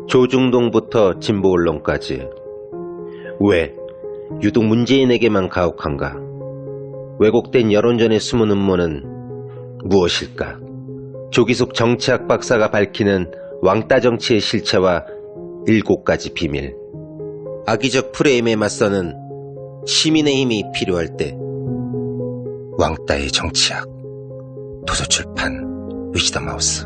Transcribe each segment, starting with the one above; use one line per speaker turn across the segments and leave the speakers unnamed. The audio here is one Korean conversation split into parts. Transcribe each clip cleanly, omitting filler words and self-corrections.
조중동부터 진보 언론까지 왜 유독 문재인에게만 가혹한가? 왜곡된 여론전의 숨은 음모는 무엇일까? 조기숙 정치학 박사가 밝히는 왕따 정치의 실체와 7가지 비밀. 악의적 프레임에 맞서는 시민의 힘이 필요할 때 왕따의 정치학. 도서출판 위즈덤 하우스.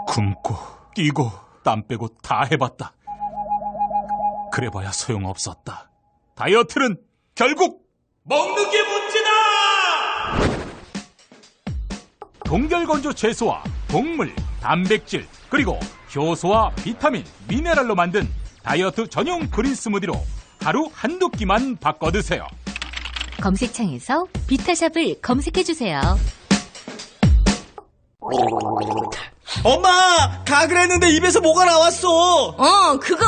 굶고 뛰고 땀 빼고 다 해봤다. 그래봐야 소용없었다. 다이어트는 결국 먹는 게 문제다! 동결건조 채소와 동물, 단백질, 그리고 효소와 비타민, 미네랄로 만든 다이어트 전용 그린 스무디로 하루 한두 끼만 바꿔 드세요.
검색창에서 비타샵을 검색해주세요.
엄마! 가글 했는데 입에서 뭐가 나왔어!
그거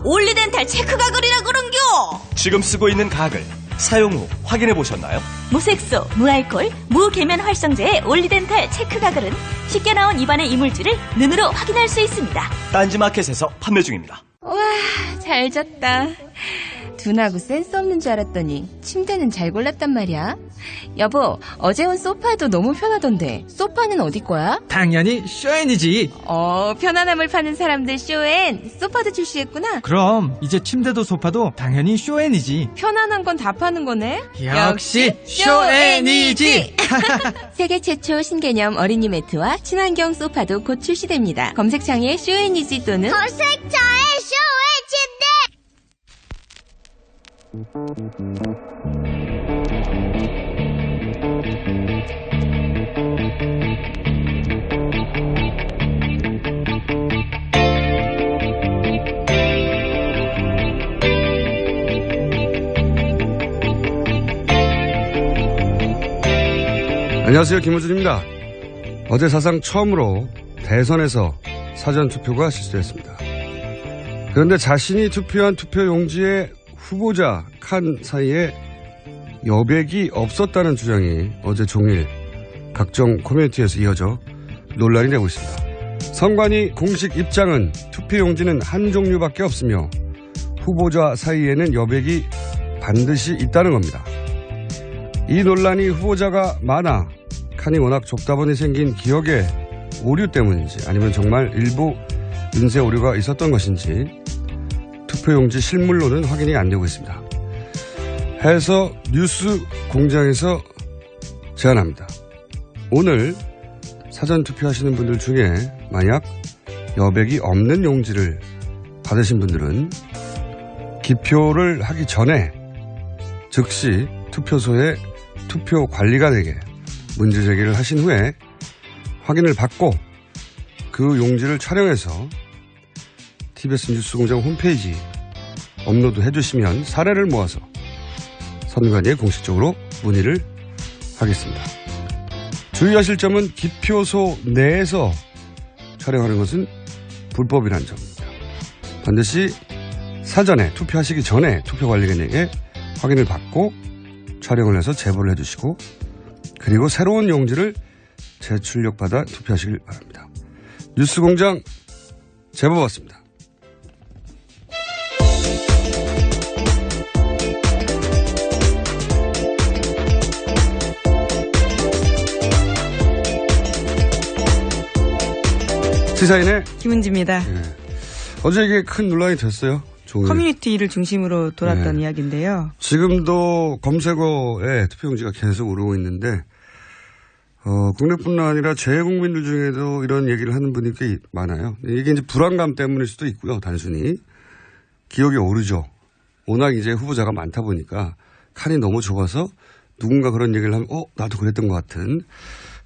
올리덴탈 체크 가글이라 그런겨.
지금 쓰고 있는 가글 사용 후 확인해 보셨나요?
무색소, 무알콜, 무계면 활성제의 올리덴탈 체크 가글은 쉽게 나온 입안의 이물질을 눈으로 확인할 수 있습니다.
딴지마켓에서 판매 중입니다.
와, 잘 잤다. 둔하고 센스 없는 줄 알았더니 침대는 잘 골랐단 말이야. 여보, 어제 온 소파도 너무 편하던데 소파는 어디 거야?
당연히 쇼엔이지.
편안함을 파는 사람들 쇼엔 소파도 출시했구나.
그럼 이제 침대도 소파도 당연히 쇼엔이지.
편안한 건 다 파는 거네.
역시 쇼엔이지.
세계 최초 신개념 어린이 매트와 친환경 소파도 곧 출시됩니다. 검색창에 쇼엔이지 또는
검색창에 쇼엔이지.
안녕하세요, 김호준입니다. 어제 사상 처음으로 대선에서 사전투표가 실시됐습니다. 그런데 자신이 투표한 투표용지에 후보자 칸 사이에 여백이 없었다는 주장이 어제 종일 각종 커뮤니티에서 이어져 논란이 되고 있습니다. 선관위 공식 입장은 투표용지는 한 종류밖에 없으며 후보자 사이에는 여백이 반드시 있다는 겁니다. 이 논란이 후보자가 많아 칸이 워낙 좁다 보니 생긴 기억의 오류 때문인지 아니면 정말 일부 인쇄 오류가 있었던 것인지 투표용지 실물로는 확인이 안 되고 있습니다. 해서 뉴스 공장에서 제안합니다. 오늘 사전투표하시는 분들 중에 만약 여백이 없는 용지를 받으신 분들은 기표를 하기 전에 즉시 투표소에 투표 관리관에게 문제 제기를 하신 후에 확인을 받고 그 용지를 촬영해서 TBS 뉴스공장 홈페이지 업로드 해주시면 사례를 모아서 선관위에 공식적으로 문의를 하겠습니다. 주의하실 점은 기표소 내에서 촬영하는 것은 불법이라는 점입니다. 반드시 사전에 투표하시기 전에 투표관리관에게 확인을 받고 촬영을 해서 제보를 해주시고 그리고 새로운 용지를 재출력받아 투표하시길 바랍니다. 뉴스공장 제보 받습니다. 시사인의
김은지입니다.
네. 어제 이게 큰 논란이 됐어요.
커뮤니티를 중심으로 돌았던 이야기인데요.
지금도 검색어에 투표용지가 계속 오르고 있는데 국내뿐만 아니라 재외국민들 중에도 이런 얘기를 하는 분이 꽤 많아요. 이게 이제 불안감 때문일 수도 있고요. 단순히 기억이 오르죠. 워낙 이제 후보자가 많다 보니까 칸이 너무 좁아서 누군가 그런 얘기를 하면 나도 그랬던 것 같은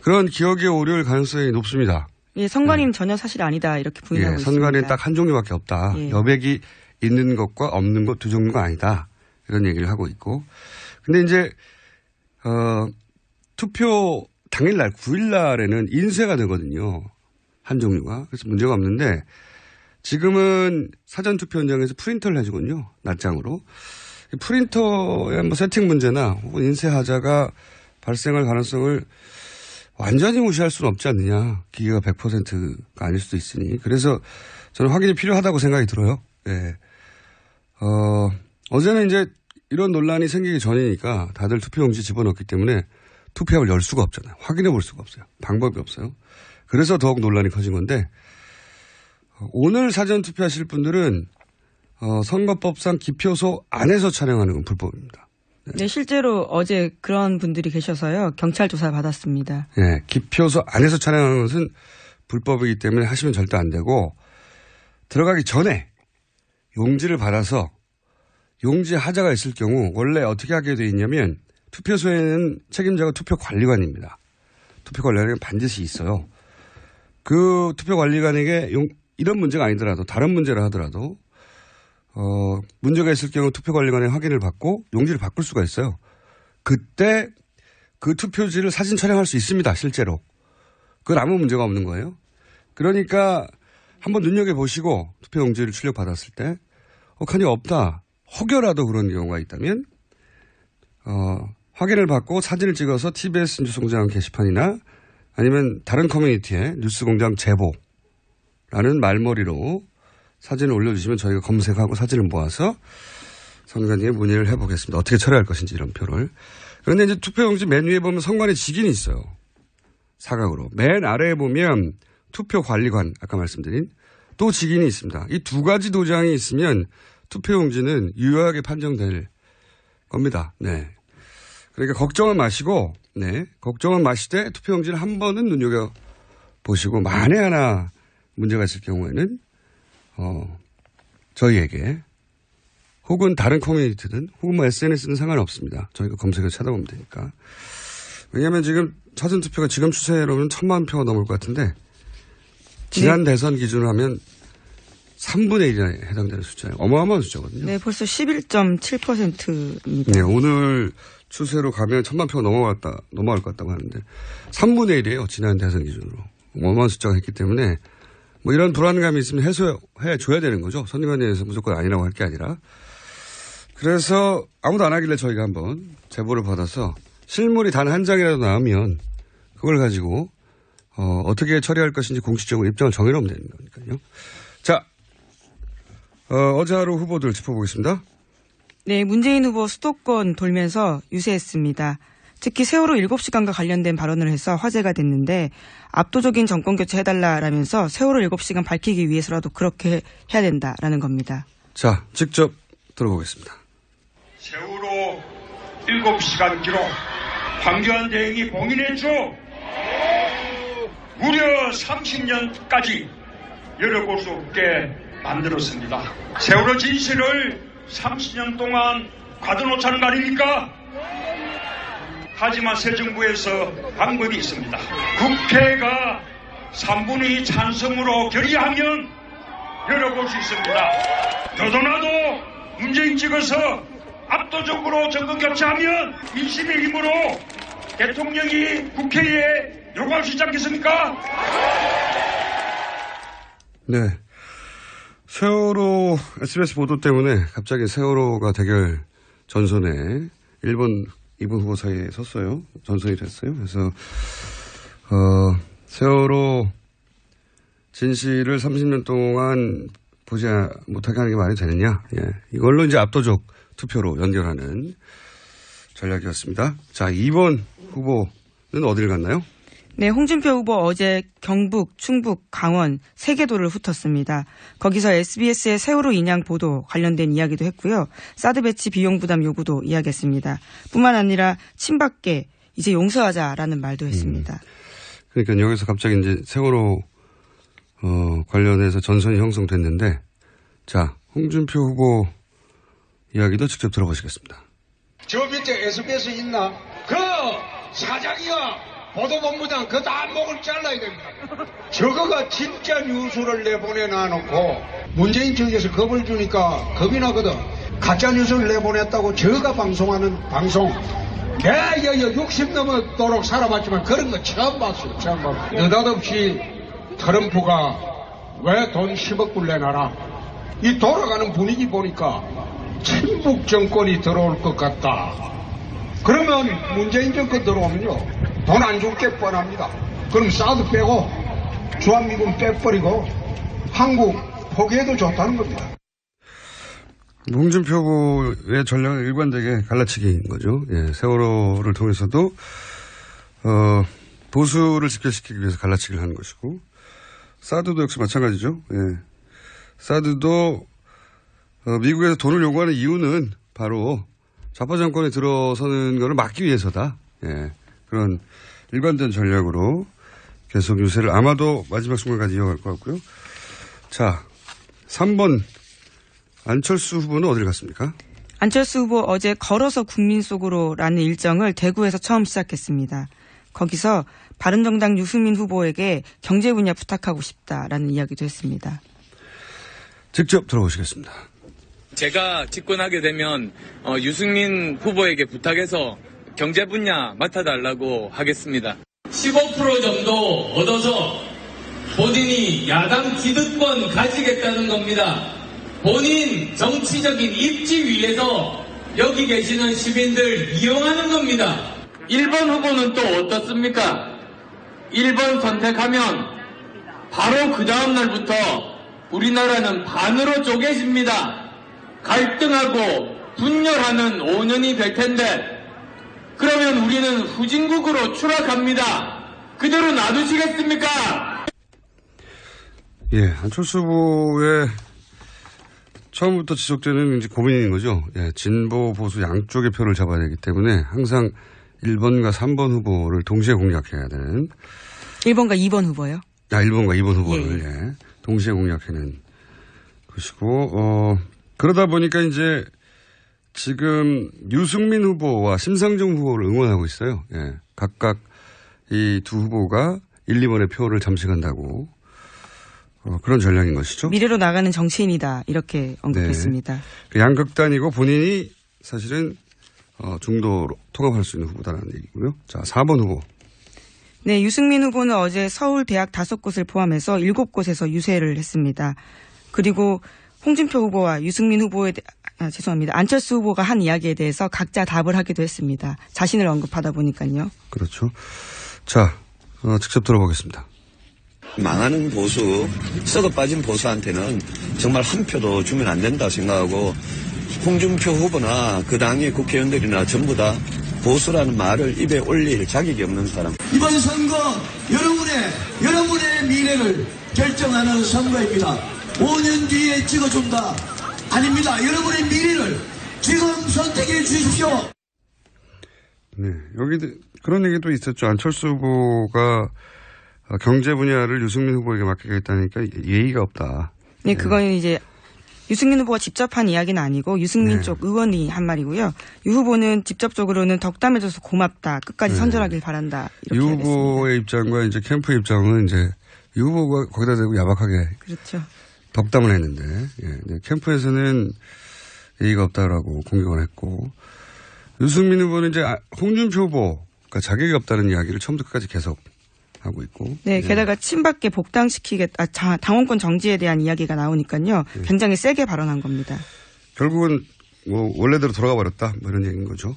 그런 기억의 오류일 가능성이 높습니다.
예, 선관위는 전혀 사실 아니다 이렇게 부인하고 있습니다.
선관위는 딱 한 종류밖에 없다. 여백이 있는 것과 없는 것 두 종류가 아니다. 이런 얘기를 하고 있고. 근데 이제 투표 당일날 9일날에는 인쇄가 되거든요. 한 종류가. 그래서 문제가 없는데 지금은 사전투표 현장에서 프린터를 해주거든요. 낱장으로. 프린터의 뭐 세팅 문제나 혹은 인쇄하자가 발생할 가능성을 완전히 무시할 수는 없지 않느냐. 기계가 100%가 아닐 수도 있으니. 그래서 저는 확인이 필요하다고 생각이 들어요. 예. 어제는 이제 이런 논란이 생기기 전이니까 다들 투표용지 집어넣기 때문에 투표함을 열 수가 없잖아요. 확인해 볼 수가 없어요. 방법이 없어요. 그래서 더욱 논란이 커진 건데 오늘 사전 투표하실 분들은 선거법상 기표소 안에서 촬영하는 건 불법입니다.
네, 실제로 어제 그런 분들이 계셔서요. 경찰 조사 받았습니다.
네, 기표소 안에서 촬영하는 것은 불법이기 때문에 하시면 절대 안 되고 들어가기 전에 용지를 받아서 용지 하자가 있을 경우 원래 어떻게 하게 돼 있냐면 투표소에는 책임자가 투표관리관입니다. 투표관리관이 반드시 있어요. 그 투표관리관에게 이런 문제가 아니더라도 다른 문제라 하더라도 문제가 있을 경우 투표관리관의 확인을 받고 용지를 바꿀 수가 있어요. 그때 그 투표지를 사진 촬영할 수 있습니다. 실제로. 그건 아무 문제가 없는 거예요. 그러니까 한번 눈여겨보시고 투표용지를 출력받았을 때 칸이 없다. 혹여라도 그런 경우가 있다면 확인을 받고 사진을 찍어서 TBS 뉴스공장 게시판이나 아니면 다른 커뮤니티에 뉴스공장 제보라는 말머리로 사진을 올려주시면 저희가 검색하고 사진을 모아서 선관위에 문의를 해보겠습니다. 어떻게 처리할 것인지 이런 표를. 그런데 이제 투표용지 맨 위에 보면 선관위 직인이 있어요. 사각으로. 맨 아래에 보면 투표관리관 아까 말씀드린 또 직인이 있습니다. 이 두 가지 도장이 있으면 투표용지는 유효하게 판정될 겁니다. 네. 그러니까 걱정은 마시고, 네. 걱정은 마시되 투표용지를 한 번은 눈여겨보시고 만에 하나 문제가 있을 경우에는 저희에게 혹은 다른 커뮤니티든 혹은 뭐 SNS는 상관없습니다. 저희가 검색해서 찾아보면 되니까. 왜냐하면 지금 사전투표가 지금 추세로는 1000만 표가 넘을 것 같은데 지난 대선 기준으로 하면 3분의 1에 해당되는 숫자예요. 어마어마한 숫자거든요.
네, 벌써 11.7%입니다.
네, 오늘 추세로 가면 1000만 표가 넘어갈 것 같다고 하는데 3분의 1이에요. 지난 대선 기준으로. 어마어마한 숫자가 있기 때문에 뭐 이런 불안감이 있으면 해줘야 되는 거죠. 선관위에서 무조건 아니라고 할 게 아니라. 그래서 아무도 안 하길래 저희가 한번 제보를 받아서 실물이 단 한 장이라도 나오면 그걸 가지고 어떻게 처리할 것인지 공식적으로 입장을 정해놓으면 되는 거니까요. 자, 어제 하루 후보들 짚어보겠습니다.
네, 문재인 후보 수도권 돌면서 유세했습니다. 특히 세월호 7시간과 관련된 발언을 해서 화제가 됐는데 압도적인 정권 교체해달라라면서 세월호 7시간 밝히기 위해서라도 그렇게 해야 된다라는 겁니다.
자, 직접 들어보겠습니다.
세월호 7시간 기록 황교안 대행이 봉인했죠. 무려 30년까지 열어볼 수 없게 만들었습니다. 세월호 진실을 30년 동안 가둬놓자는 거 아닙니까? 하지만 새 정부에서 방법이 있습니다. 국회가 3분의 2 찬성으로 결의하면 열어볼 수 있습니다. 너도나도 문재인 찍어서 압도적으로 정권 교체하면 민심의 힘으로 대통령이 국회에 요구할 수 있지 않겠습니까?
네. 세월호 SBS 보도 때문에 갑자기 세월호가 대결 전선에 1번, 2번 후보 사이에 섰어요. 전선이 됐어요. 그래서 세월호 진실을 30년 동안 보지 못하게 하는 게 말이 되느냐. 예. 이걸로 이제 압도적 투표로 연결하는 전략이었습니다. 자, 2번 후보는 어디를 갔나요?
네, 홍준표 후보 어제 경북, 충북, 강원 3개 도를 훑었습니다. 거기서 SBS의 세월호 인양 보도 관련된 이야기도 했고요. 사드 배치 비용 부담 요구도 이야기했습니다. 뿐만 아니라 친박계 이제 용서하자라는 말도 했습니다.
그러니까 여기서 갑자기 이제 세월호 관련해서 전선이 형성됐는데 자, 홍준표 후보 이야기도 직접 들어보시겠습니다.
저 밑에 SBS 있나? 그 사장이야. 보도본부장 그 다 목을 잘라야 됩니다. 저거가 진짜 뉴스를 내보내놔놓고 문재인 측에서 겁을 주니까 겁이 나거든. 가짜 뉴스를 내보냈다고 저가 방송하는 방송. 내가 60 넘도록 살아봤지만 그런 거 처음 봤어요. 처음 봤어요. 느닷없이 트럼프가 왜 돈 10억 불 내놔라. 이 돌아가는 분위기 보니까 친북 정권이 들어올 것 같다. 그러면 문재인 정권 들어오면요. 돈 안 줄 게 뻔합니다. 그럼 사드 빼고 주한미군 빼버리고 한국 포기해도 좋다는 겁니다.
홍준표 후보의 전략은 일관되게 갈라치기인 거죠. 예, 세월호를 통해서도 보수를 집결시키기 위해서 갈라치기를 하는 것이고, 사드도 역시 마찬가지죠. 예. 사드도 미국에서 돈을 요구하는 이유는 바로 좌파 정권에 들어서는 것을 막기 위해서다. 예. 그런 일관된 전략으로 계속 유세를 아마도 마지막 순간까지 이어갈 것 같고요. 자, 3번 안철수 후보는 어디를 갔습니까?
안철수 후보 어제 걸어서 국민 속으로라는 일정을 대구에서 처음 시작했습니다. 거기서 바른정당 유승민 후보에게 경제 분야 부탁하고 싶다라는 이야기도 했습니다.
직접 들어보시겠습니다.
제가 집권하게 되면 유승민 후보에게 부탁해서 경제 분야 맡아달라고 하겠습니다. 15% 정도 얻어서 본인이 야당 기득권 가지겠다는 겁니다. 본인 정치적인 입지 위에서 여기 계시는 시민들 이용하는 겁니다. 1번 후보는 또 어떻습니까? 1번 선택하면 바로 그 다음 날부터 우리나라는 반으로 쪼개집니다. 갈등하고 분열하는 5년이 될 텐데 그러면 우리는 후진국으로 추락합니다. 그대로 놔두시겠습니까?
예, 안철수 후보의 처음부터 지속되는 이제 고민인 거죠. 예, 진보, 보수 양쪽의 표를 잡아야 되기 때문에 항상 1번과 3번 후보를 동시에 공략해야 되는.
1번과 2번 후보요?
1번과 2번 후보를, 예, 동시에 공략하는 것이고, 그러다 보니까 이제 지금 유승민 후보와 심상정 후보를 응원하고 있어요. 예, 각각 이 두 후보가 1, 2번의 표를 잠식한다고. 그런 전략인 것이죠.
미래로 나가는 정치인이다 이렇게 언급했습니다.
네. 그 양극단이고 본인이 사실은 중도로 통합할 수 있는 후보다라는 얘기고요. 자, 4번 후보.
네, 유승민 후보는 어제 서울 대학 5곳을 포함해서 7곳에서 유세를 했습니다. 그리고 홍준표 후보와 유승민 후보에 죄송합니다. 안철수 후보가 한 이야기에 대해서 각자 답을 하기도 했습니다. 자신을 언급하다 보니까요.
그렇죠. 자, 직접 들어보겠습니다.
망하는 보수, 썩어 빠진 보수한테는 정말 한 표도 주면 안 된다 생각하고 홍준표 후보나 그 당의 국회의원들이나 전부 다 보수라는 말을 입에 올릴 자격이 없는 사람.
이번 선거 여러분의 미래를 결정하는 선거입니다. 5년 뒤에 찍어준다. 아닙니다. 여러분의 미래를 지금 선택해 주십시오.
네, 여기도 그런 얘기도 있었죠. 안철수 후보가 경제 분야를 유승민 후보에게 맡기겠다니까 예의가 없다.
네, 그건 이제 유승민 후보가 직접 한 이야기는 아니고 유승민 쪽 의원이 한 말이고요. 유 후보는 직접적으로는 덕담해줘서 고맙다. 끝까지 선전하길 바란다. 이렇게
유 후보의 입장과 이제 캠프 입장은 이제 유 후보가 거기다 대고 야박하게
그렇죠.
덕담을 했는데, 예, 캠프에서는 예의가 없다라고 공격을 했고, 유승민 후보는 이제 홍준표 후보가 자격이 없다는 이야기를 처음부터 끝까지 계속 하고 있고.
네, 게다가 친박계 당원권 정지에 대한 이야기가 나오니까요. 굉장히 세게 발언한 겁니다.
결국은 뭐 원래대로 돌아가 버렸다. 뭐 이런 얘기인 거죠.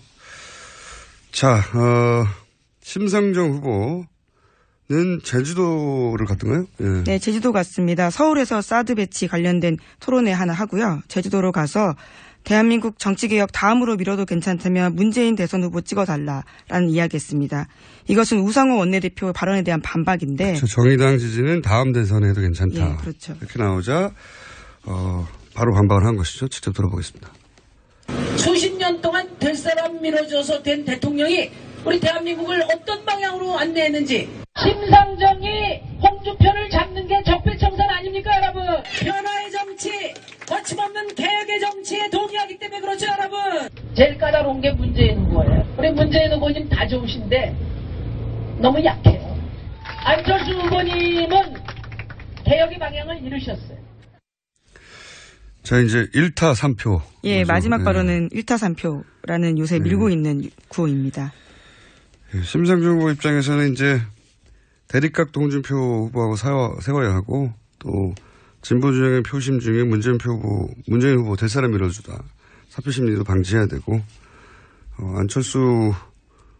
자, 심상정 후보는 제주도를 갔던가요? 예.
네, 제주도 갔습니다. 서울에서 사드 배치 관련된 토론회 하나 하고요. 제주도로 가서 대한민국 정치개혁 다음으로 미뤄도 괜찮다면 문재인 대선 후보 찍어달라라는 이야기했습니다. 이것은 우상호 원내대표 발언에 대한 반박인데.
그렇죠. 정의당 지지는 다음 대선에 해도 괜찮다.
예, 그렇죠.
이렇게 나오자 바로 반박을 한 것이죠. 직접 들어보겠습니다.
수십 년 동안 될 사람 밀어줘서 된 대통령이 우리 대한민국을 어떤 방향으로 안내했는지 심상정이 홍준표를 잡는 게 적폐청산 아닙니까 여러분? 변화의 정치, 거침없는 개혁의 정치에 동의하기 때문에 그렇죠 여러분? 제일 까다로운 게 문재인 후보예요. 우리 문재인 후보님 다 좋으신데 너무 약해요. 안철수 후보님은 개혁의 방향을 잃으셨어요.
자, 이제 1타 3표.
예,
뭐죠?
마지막
네.
발언은 1타 3표라는 요새 밀고 있는 구호입니다.
예, 심상정 후보 입장에서는 이제 대립각 홍준표 후보하고 세워야 하고 또 진보 진영의 표심 중에 문재인 후보 될 사람 밀어주다. 사표 심리도 방지해야 되고 안철수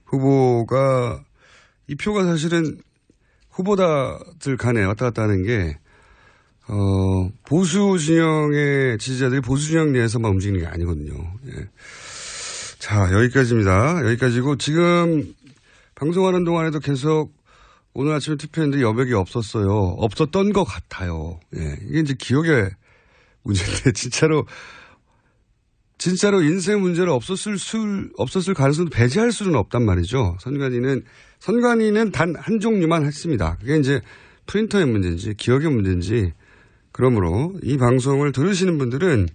후보가 이 표가 사실은 후보자들 간에 왔다 갔다 하는 게, 보수 진영의 지지자들이 보수 진영 내에서만 움직이는 게 아니거든요. 예. 자, 여기까지입니다. 여기까지고, 지금 방송하는 동안에도 계속 오늘 아침에 투표했는데 여백이 없었어요. 없었던 것 같아요. 예. 이게 이제 기억의 문제인데, 진짜로 인생 문제로 없었을 가능성도 배제할 수는 없단 말이죠. 선관위는 단 한 종류만 했습니다. 그게 이제 프린터의 문제인지 기억의 문제인지, 그러므로 이 방송을 들으시는 분들은,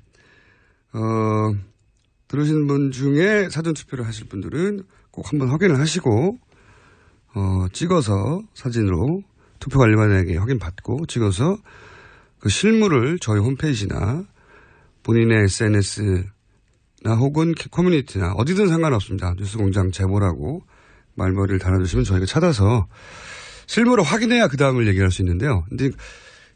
들으시는 분 중에 사전투표를 하실 분들은 꼭 한번 확인을 하시고, 찍어서 사진으로 투표관리관에게 확인받고 찍어서 그 실물을 저희 홈페이지나 본인의 SNS나 혹은 커뮤니티나 어디든 상관없습니다. 뉴스공장 제보라고 말머리를 달아주시면 저희가 찾아서 실물을 확인해야 그 다음을 얘기할 수 있는데요. 근데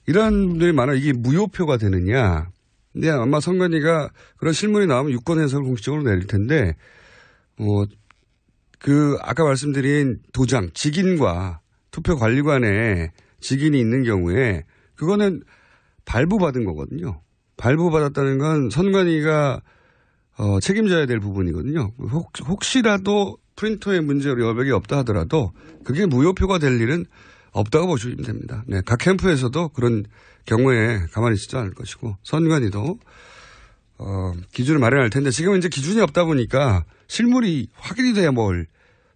이런 분들이 많아. 이게 무효표가 되느냐. 근데 아마 선관위가 그런 실물이 나오면 유권 해석을 공식적으로 내릴 텐데, 아까 말씀드린 도장, 직인과 투표관리관에 직인이 있는 경우에 그거는 발부받은 거거든요. 발부받았다는 건 선관위가 책임져야 될 부분이거든요. 혹시라도 프린터의 문제로 여백이 없다 하더라도 그게 무효표가 될 일은 없다고 보시면 됩니다. 네, 각 캠프에서도 그런 경우에 가만히 있지도 않을 것이고, 선관위도 기준을 마련할 텐데, 지금은 이제 기준이 없다 보니까 실물이 확인이 돼야 뭘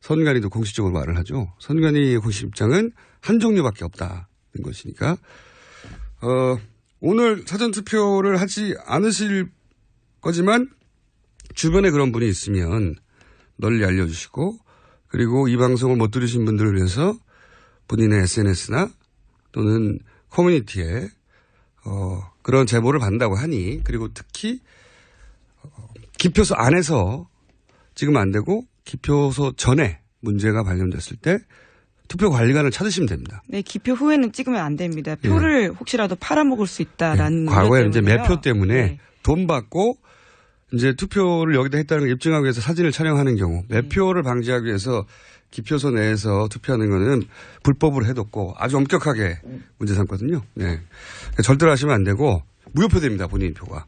선관위도 공식적으로 말을 하죠. 선관위의 공식 입장은 한 종류밖에 없다는 것이니까, 오늘 사전투표를 하지 않으실 거지만 주변에 그런 분이 있으면 널리 알려주시고, 그리고 이 방송을 못 들으신 분들을 위해서 본인의 SNS나 또는 커뮤니티에 그런 제보를 받는다고 하니, 그리고 특히 기표소 안에서 지금 안 되고 기표소 전에 문제가 발견됐을 때 투표관리관을 찾으시면 됩니다.
네, 기표 후에는 찍으면 안 됩니다. 표를 혹시라도 팔아먹을 수 있다라는.
네, 과거에 이제 매표 때문에 돈 받고 이제 투표를 여기다 했다는 걸 입증하기 위해서 사진을 촬영하는 경우, 매표를 방지하기 위해서 기표소 내에서 투표하는 거는 불법으로 해뒀고 아주 엄격하게 문제 삼거든요. 네. 절대로 하시면 안 되고 무효표 됩니다. 본인 표가.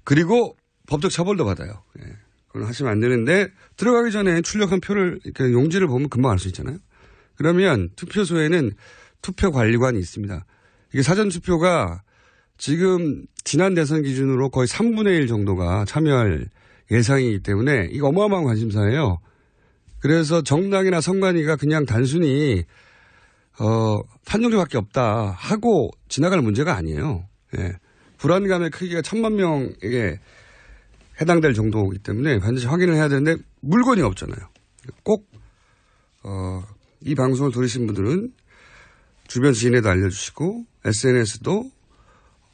그리고 법적 처벌도 받아요. 네. 그건 하시면 안 되는데, 들어가기 전에 출력한 표를 이렇게 용지를 보면 금방 알 수 있잖아요. 그러면 투표소에는 투표관리관이 있습니다. 이게 사전투표가 지금 지난 대선 기준으로 거의 3분의 1 정도가 참여할 예상이기 때문에 이거 어마어마한 관심사예요. 그래서 정당이나 선관위가 그냥 단순히 한 종류밖에 없다 하고 지나갈 문제가 아니에요. 예. 불안감의 크기가 1000만 명에게 해당될 정도이기 때문에 반드시 확인을 해야 되는데 물건이 없잖아요. 꼭 이 방송을 들으신 분들은 주변 지인에도 알려주시고, SNS도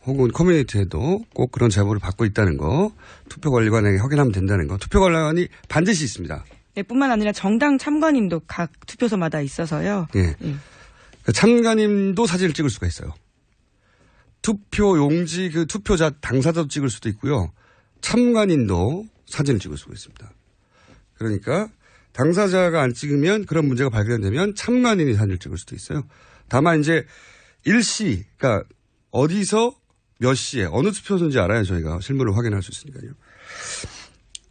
혹은 커뮤니티에도 꼭 그런 제보를 받고 있다는 거, 투표관리관에게 확인하면 된다는 거. 투표관리관이 반드시 있습니다.
네, 뿐만 아니라 정당 참관인도 각 투표소마다 있어서요.
네. 참관인도 사진을 찍을 수가 있어요. 투표 용지 그 투표자 당사자도 찍을 수도 있고요. 참관인도 사진을 찍을 수가 있습니다. 그러니까 당사자가 안 찍으면, 그런 문제가 발견되면 참관인이 사진을 찍을 수도 있어요. 다만 이제 일시, 그러니까 어디서 몇 시에 어느 투표소인지 알아야 저희가 실물을 확인할 수 있으니까요.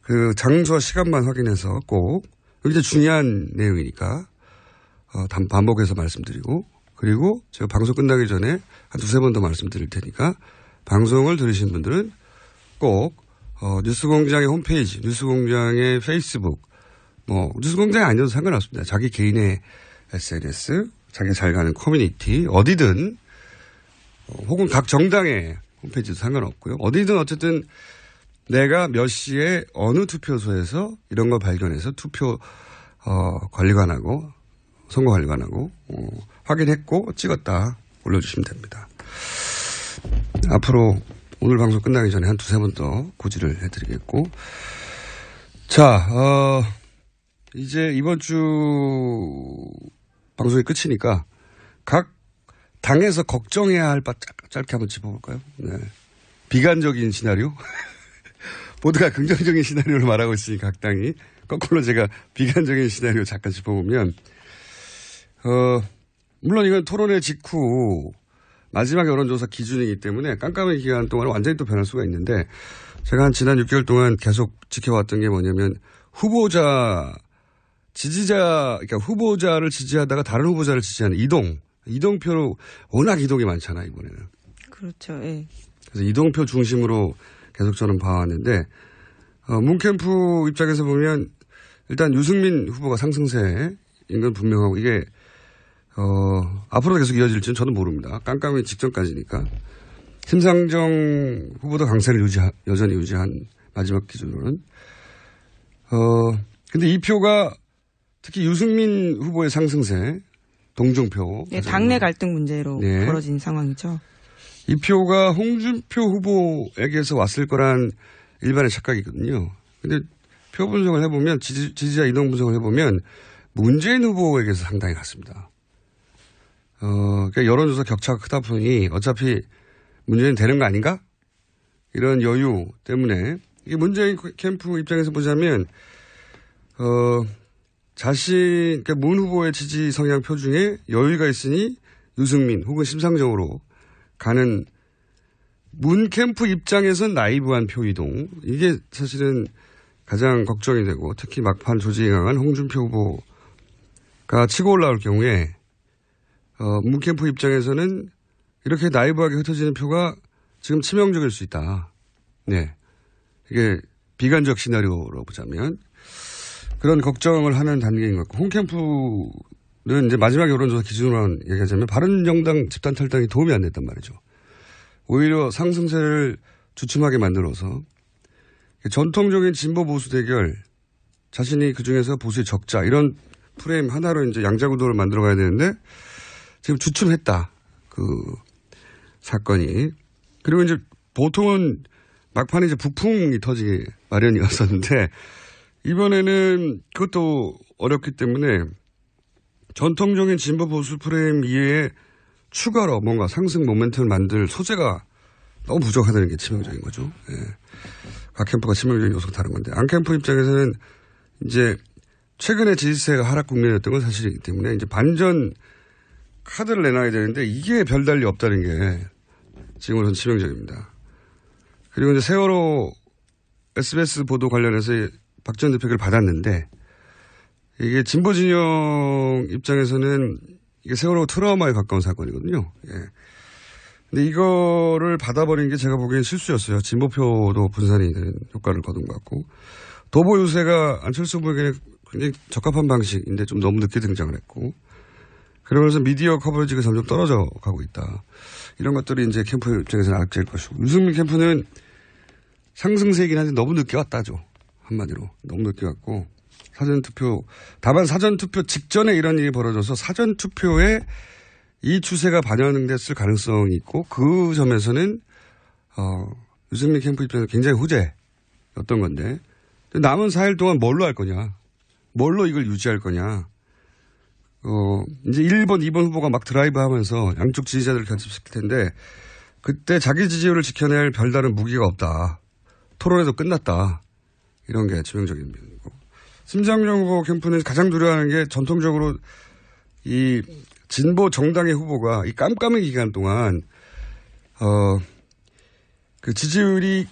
그 장소와 시간만 확인해서 꼭, 이게 중요한 내용이니까 반복해서 말씀드리고, 그리고 제가 방송 끝나기 전에 한 두세 번 더 말씀드릴 테니까 방송을 들으신 분들은 꼭 뉴스공장의 홈페이지, 뉴스공장의 페이스북, 뉴스공장이 아니어도 상관없습니다. 자기 개인의 SNS, 자기가 잘 가는 커뮤니티, 어디든, 혹은 각 정당의 홈페이지도 상관없고요. 어디든 어쨌든 내가 몇 시에 어느 투표소에서 이런 걸 발견해서 투표 관리관하고 선거관리관하고 확인했고 찍었다 올려주시면 됩니다. 앞으로 오늘 방송 끝나기 전에 한 두세 번 더 고지를 해드리겠고, 자, 이제 이번 주 방송이 끝이니까 각 당에서 걱정해야 할 바 짧게 한번 짚어볼까요? 네. 비관적인 시나리오? 모두가 긍정적인 시나리오를 말하고 있으니 각 당이, 거꾸로 제가 비관적인 시나리오 잠깐 짚어보면, 물론 이건 토론회 직후 마지막 여론조사 기준이기 때문에 깜깜한 기간 동안 완전히 또 변할 수가 있는데 제가 지난 6개월 동안 계속 지켜왔던 게 뭐냐면 그러니까 후보자를 지지하다가 다른 후보자를 지지하는 이동표로 워낙 이동이 많잖아요, 이번에는.
그렇죠, 예.
그래서 이동표 중심으로 계속 저는 봐왔는데, 문 캠프 입장에서 보면 일단 유승민 후보가 상승세인 건 분명하고 이게, 앞으로도 계속 이어질지는 저는 모릅니다. 깜깜이 직전까지니까. 심상정 후보도 강세를 여전히 유지한 마지막 기준으로는. 근데 이 표가 특히 유승민 후보의 상승세, 동정표.
네, 당내 갈등 문제로
네.
벌어진 상황이죠.
이 표가 홍준표 후보에게서 왔을 거란 일반의 착각이거든요. 근데 표 분석을 해보면, 지지자 이동 분석을 해보면, 문재인 후보에게서 상당히 갔습니다. 그러니까 여론조사 격차가 크다 보니 어차피 문재인 되는 거 아닌가? 이런 여유 때문에, 이게 문재인 캠프 입장에서 보자면, 그러니까 문 후보의 지지 성향표 중에 여유가 있으니 유승민 혹은 심상정으로 가는 문 캠프 입장에선 나이브한 표 이동. 이게 사실은 가장 걱정이 되고 특히 막판 조직이 강한 홍준표 후보가 치고 올라올 경우에 문 캠프 입장에서는 이렇게 나이브하게 흩어지는 표가 지금 치명적일 수 있다. 네. 이게 비관적 시나리오로 보자면 그런 걱정을 하는 단계인 것 같고 홍 캠프는 이제 마지막 여론조사 기준으로 얘기하자면 바른정당 집단 탈당이 도움이 안 됐단 말이죠. 오히려 상승세를 주춤하게 만들어서 전통적인 진보 보수 대결 자신이 그중에서 보수의 적자 이런 프레임 하나로 이제 양자구도를 만들어 가야 되는데 지금 주춤했다. 그 사건이. 그리고 이제 보통은 막판에 이제 북풍이 터지기 마련이었었는데 이번에는 그것도 어렵기 때문에 전통적인 진보 보수 프레임 이외에 추가로 뭔가 상승 모멘텀을 만들 소재가 너무 부족하다는 게 치명적인 거죠. 예. 각 캠프가 치명적인 요소가 다른 건데 안 캠프 입장에서는 이제 최근에 지지세가 하락 국면이었던 건 사실이기 때문에 이제 반전 카드를 내놔야 되는데 이게 별달리 없다는 게 지금으로서는 치명적입니다. 그리고 이제 세월호 SBS 보도 관련해서 박 전 대표를 받았는데 이게 진보 진영 입장에서는 이게 세월호 트라우마에 가까운 사건이거든요. 예. 근데 이거를 받아버린 게 제가 보기엔 실수였어요. 진보표도 분산이 되는 효과를 거둔 것 같고 도보 유세가 안철수 후보에게 굉장히 적합한 방식인데 좀 너무 늦게 등장을 했고 그러면서 미디어 커버리지가 점점 떨어져 가고 있다. 이런 것들이 이제 캠프 입장에서는 악재일 것이고 유승민 캠프는 상승세이긴 한데 너무 늦게 왔다죠. 한마디로 너무 늦게 왔고 사전투표 다만 사전투표 직전에 이런 일이 벌어져서 사전투표에 이 추세가 반영됐을 가능성이 있고 그 점에서는 유승민 캠프 입장에서 굉장히 호재였던 건데 남은 4일 동안 뭘로 할 거냐 뭘로 이걸 유지할 거냐 이제 1번 2번 후보가 막 드라이브 하면서 양쪽 지지자들을 결집시킬 텐데 그때 자기 지지율을 지켜낼 별다른 무기가 없다. 토론회도 끝났다. 이런 게 치명적인 면이고. 심상정 후보 캠프는 가장 두려워하는 게 전통적으로 이 진보 정당의 후보가 이 깜깜한 기간 동안, 그 지지율이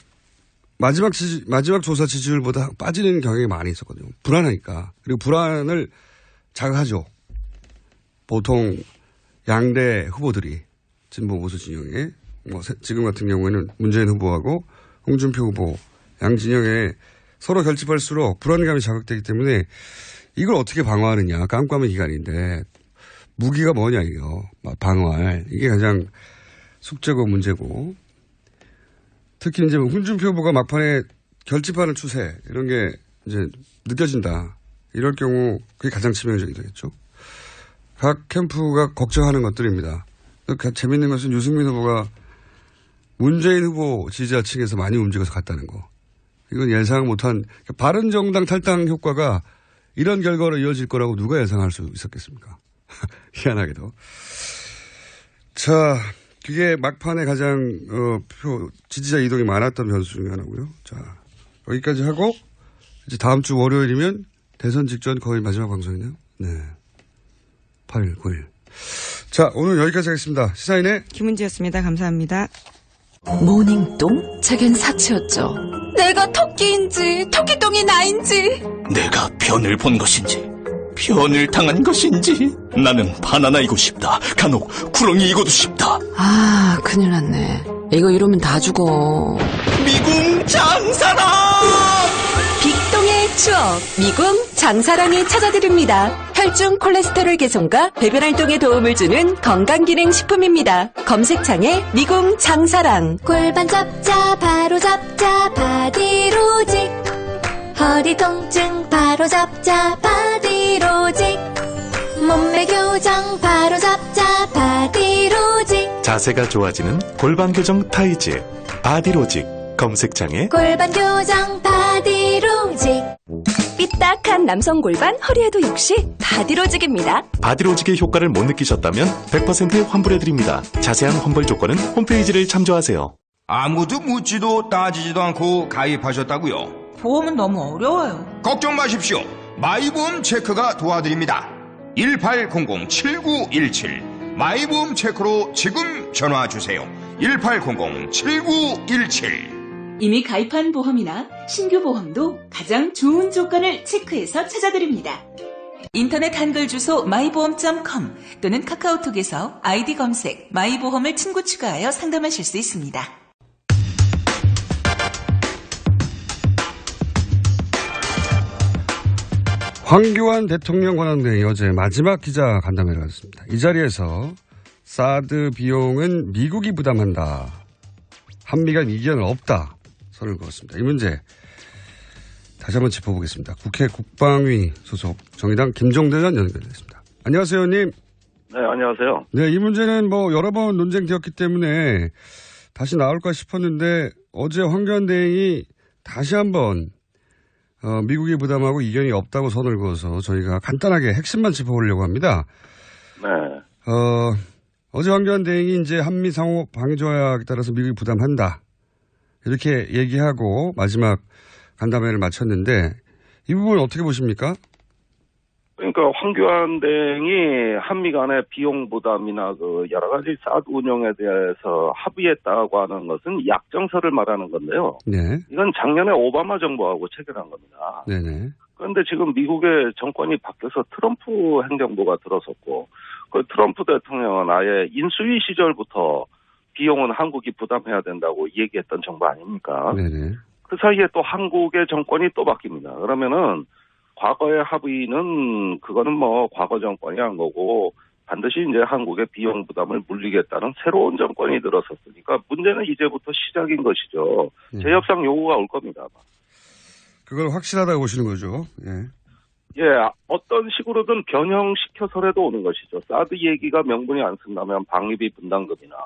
마지막 조사 지지율보다 빠지는 경향이 많이 있었거든요. 불안하니까. 그리고 불안을 자극하죠. 보통 양대 후보들이 진보 보수 진영에 지금 같은 경우에는 문재인 후보하고 홍준표 후보 양 진영에 서로 결집할수록 불안감이 자극되기 때문에 이걸 어떻게 방어하느냐. 깜깜한 기간인데 무기가 뭐냐 이거. 방어할. 이게 가장 숙제고 문제고. 특히 이제 홍준표 후보가 막판에 결집하는 추세 이런 게 이제 느껴진다. 이럴 경우 그게 가장 치명적이 되겠죠. 각 캠프가 걱정하는 것들입니다. 재밌는 것은 유승민 후보가 문재인 후보 지지자 층에서 많이 움직여서 갔다는 거. 이건 예상 못한 바른정당 탈당 효과가 이런 결과로 이어질 거라고 누가 예상할 수 있었겠습니까? 희한하게도. 자, 그게 막판에 가장 지지자 이동이 많았던 변수 중에 하나고요. 자, 여기까지 하고 이제 다음 주 월요일이면 대선 직전 거의 마지막 방송이네요. 네. 9891. 자, 오늘 여기까지 하겠습니다. 시사인의
김은지였습니다. 감사합니다.
모닝똥? 제겐 사치였죠. 내가 토끼인지 토끼똥이 나인지
내가 변을 본 것인지 변을 당한 것인지 나는 바나나이고 싶다. 간혹 구렁이이고도 싶다.
아 큰일 났네. 이거 이러면 다 죽어.
미궁 장사랑!
빅동의 추억 미궁 장사랑이 찾아드립니다. 혈중 콜레스테롤 개선과 배변 활동에 도움을 주는 건강기능식품입니다. 검색창에 미궁 장사랑.
골반 잡자 바로 잡자 바디로직. 허리 통증 바로 잡자 바디로직. 몸매 교정 바로 잡자 바디로직.
자세가 좋아지는 골반 교정 타이즈 바디로직. 검색창에
골반 교정 바디로직.
삐딱한 남성 골반 허리에도 역시 바디로직입니다.
바디로직의 효과를 못 느끼셨다면 100% 환불해드립니다. 자세한 환불 조건은 홈페이지를 참조하세요.
아무도 묻지도 따지지도 않고 가입하셨다고요?
보험은 너무 어려워요.
걱정 마십시오. 마이보험 체크가 도와드립니다. 1800-7917 마이보험 체크로 지금 전화주세요. 1800-7917.
이미 가입한 보험이나 신규 보험도 가장 좋은 조건을 체크해서 찾아드립니다. 인터넷 한글 주소 마이보험.com 또는 카카오톡에서 아이디 검색 마이보험을 친구 추가하여 상담하실 수 있습니다.
황교안 대통령 권한대행이 어제 마지막 기자 간담회를 가졌습니다. 이 자리에서 사드 비용은 미국이 부담한다. 한미 간 이견은 없다. 선을 그었습니다. 이 문제 다시 한번 짚어보겠습니다. 국회 국방위 소속 정의당 김종대 전 연결됐습니다. 안녕하세요, 의원님.
네, 안녕하세요.
네, 이 문제는 뭐 여러 번 논쟁되었기 때문에 다시 나올까 싶었는데 어제 황교안 대행이 다시 한번 미국이 부담하고 이견이 없다고 선을 그어서 저희가 간단하게 핵심만 짚어보려고 합니다.
네.
어제 황교안 대행이 이제 한미 상호 방위 조약에 따라서 미국이 부담한다. 이렇게 얘기하고 마지막 간담회를 마쳤는데 이 부분 어떻게 보십니까?
그러니까 황교안 대행이 한미 간의 비용 부담이나 그 여러 가지 사드 운영에 대해서 합의했다고 하는 것은 약정서를 말하는 건데요.
네.
이건 작년에 오바마 정부하고 체결한 겁니다.
네네.
그런데 지금 미국의 정권이 바뀌어서 트럼프 행정부가 들어섰고 그 트럼프 대통령은 아예 인수위 시절부터 비용은 한국이 부담해야 된다고 얘기했던 정부 아닙니까?
네네.
그 사이에 또 한국의 정권이 또 바뀝니다. 그러면은 과거의 합의는 그거는 뭐 과거 정권이 한 거고 반드시 이제 한국의 비용 부담을 물리겠다는 새로운 정권이 들어섰으니까 문제는 이제부터 시작인 것이죠. 재협상 요구가 올 겁니다.
그걸 확실하다고 보시는 거죠. 예.
예, 어떤 식으로든 변형시켜서라도 오는 것이죠. 사드 얘기가 명분이 안 쓴다면 방위비 분담금이나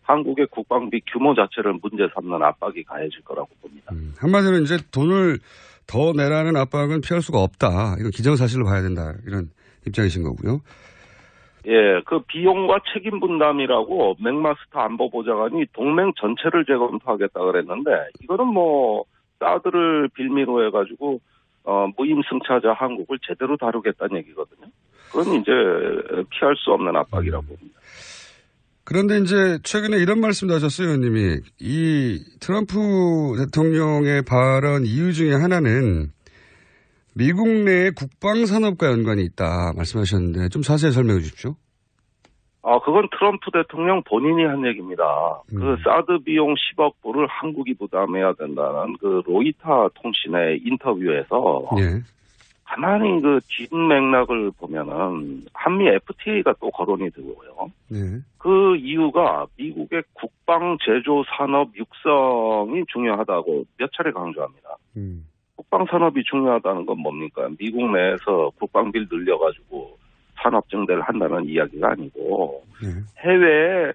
한국의 국방비 규모 자체를 문제 삼는 압박이 가해질 거라고 봅니다.
한마디로 이제 돈을 더 내라는 압박은 피할 수가 없다. 이건 기정사실로 봐야 된다. 이런 입장이신 거고요.
예, 그 비용과 책임 분담이라고 맥마스터 안보보좌관이 동맹 전체를 재검토하겠다 그랬는데 이거는 뭐 사드를 빌미로 해가지고 무임승차자 한국을 제대로 다루겠다는 얘기거든요. 그건 이제 피할 수 없는 압박이라고 봅니다.
그런데 이제 최근에 이런 말씀도 하셨어요, 의원님이. 이 트럼프 대통령의 발언 이유 중에 하나는 미국 내의 국방산업과 연관이 있다 말씀하셨는데 좀 자세히 설명해 주십시오.
그건 트럼프 대통령 본인이 한 얘기입니다. 그 사드 비용 10억 불을 한국이 부담해야 된다는 그 로이터 통신의 인터뷰에서
예.
가만히 그 뒷맥락을 보면은 한미 FTA가 또 거론이 되고요.
네.
그 이유가 미국의 국방 제조 산업 육성이 중요하다고 몇 차례 강조합니다. 국방 산업이 중요하다는 건 뭡니까? 미국 내에서 국방비를 늘려가지고 산업 증대를 한다는 이야기가 아니고 해외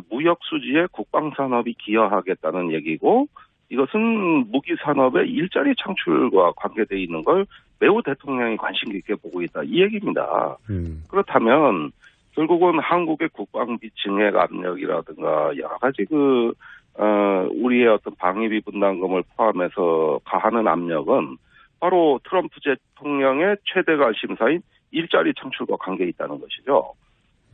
무역 수지에 국방 산업이 기여하겠다는 얘기고 이것은 무기 산업의 일자리 창출과 관계되어 있는 걸 매우 대통령이 관심 깊게 보고 있다. 이 얘기입니다. 그렇다면 결국은 한국의 국방비 증액 압력이라든가 여러 가지 우리의 어떤 방위비 분담금을 포함해서 가하는 압력은 바로 트럼프 대통령의 최대 관심사인 일자리 창출과 관계 있다는 것이죠.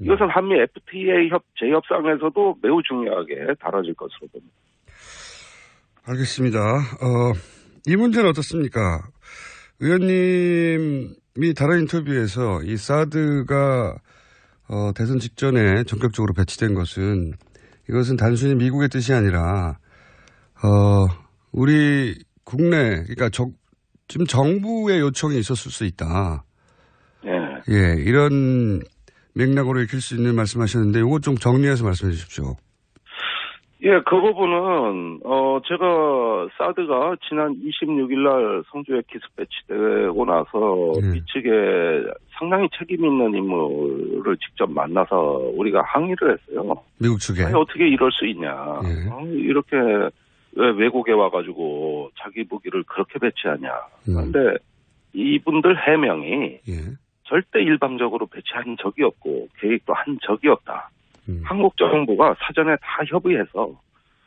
이것은 한미 FTA 재협상에서도 매우 중요하게 다뤄질 것으로 봅니다.
알겠습니다. 이 문제는 어떻습니까? 의원님이 다른 인터뷰에서 이 사드가 대선 직전에 전격적으로 배치된 것은 이것은 단순히 미국의 뜻이 아니라 우리 국내 그러니까 지금 정부의 요청이 있었을 수 있다. 예, 이런 맥락으로 읽힐 수 있는 말씀하셨는데 이거 좀 정리해서 말씀해 주십시오.
예, 그 부분은 제가 사드가 지난 26일 날 성주에 기습 배치되고 나서 미측에 상당히 책임 있는 인물을 직접 만나서 우리가 항의를 했어요.
미국 측에.
아니, 어떻게 이럴 수 있냐. 이렇게 왜 외국에 와가지고 자기 무기를 그렇게 배치하냐. 그런데 이분들 해명이 절대 일방적으로 배치한 적이 없고 계획도 한 적이 없다. 한국 정부가 사전에 다 협의해서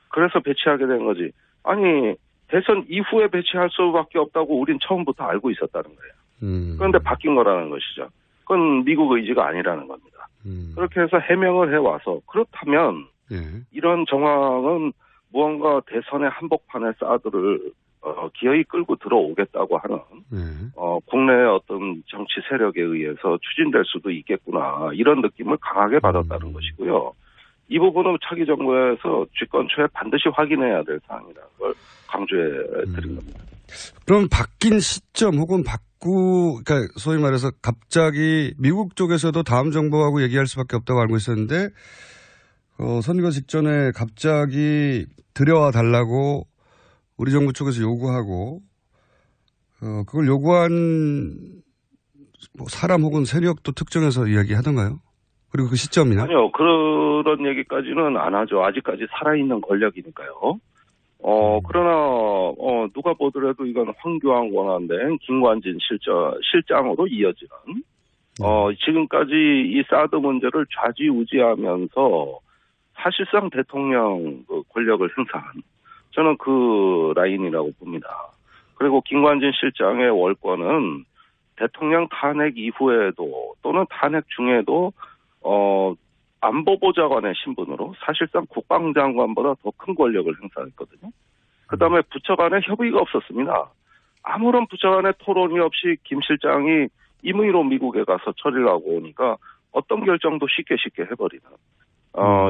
그래서 배치하게 된 거지. 아니 대선 이후에 배치할 수밖에 없다고 우린 처음부터 알고 있었다는 거예요. 그런데 바뀐 거라는 것이죠. 그건 미국 의지가 아니라는 겁니다. 그렇게 해서 해명을 해와서 그렇다면 이런 정황은 무언가 대선의 한복판에 사드를 기어이 끌고 들어오겠다고 하는 국내의 어떤 정치 세력에 의해서 추진될 수도 있겠구나 이런 느낌을 강하게 받았다는 것이고요. 이 부분은 차기 정부에서 집권 초에 반드시 확인해야 될 사항이라는 걸 강조해 드린 겁니다.
그럼 바뀐 시점 혹은 그러니까 소위 말해서 갑자기 미국 쪽에서도 다음 정부하고 얘기할 수밖에 없다고 알고 있었는데 선거 직전에 갑자기 들여와 달라고 우리 정부 쪽에서 요구하고 그걸 요구한 사람 혹은 세력도 특정해서 이야기하던가요? 그리고 그 시점이나?
아니요. 그런 얘기까지는 안 하죠. 아직까지 살아있는 권력이니까요. 그러나 누가 보더라도 이건 황교안 권한대행 김관진 실장으로 이어지는 지금까지 이 사드 문제를 좌지우지하면서 사실상 대통령 권력을 행사한 저는 그 라인이라고 봅니다. 그리고 김관진 실장의 월권은 대통령 탄핵 이후에도 또는 탄핵 중에도 안보보좌관의 신분으로 사실상 국방장관보다 더 큰 권력을 행사했거든요. 그다음에 부처 간의 협의가 없었습니다. 아무런 부처 간의 토론이 없이 김 실장이 임의로 미국에 가서 처리를 하고 오니까 어떤 결정도 쉽게 해버리는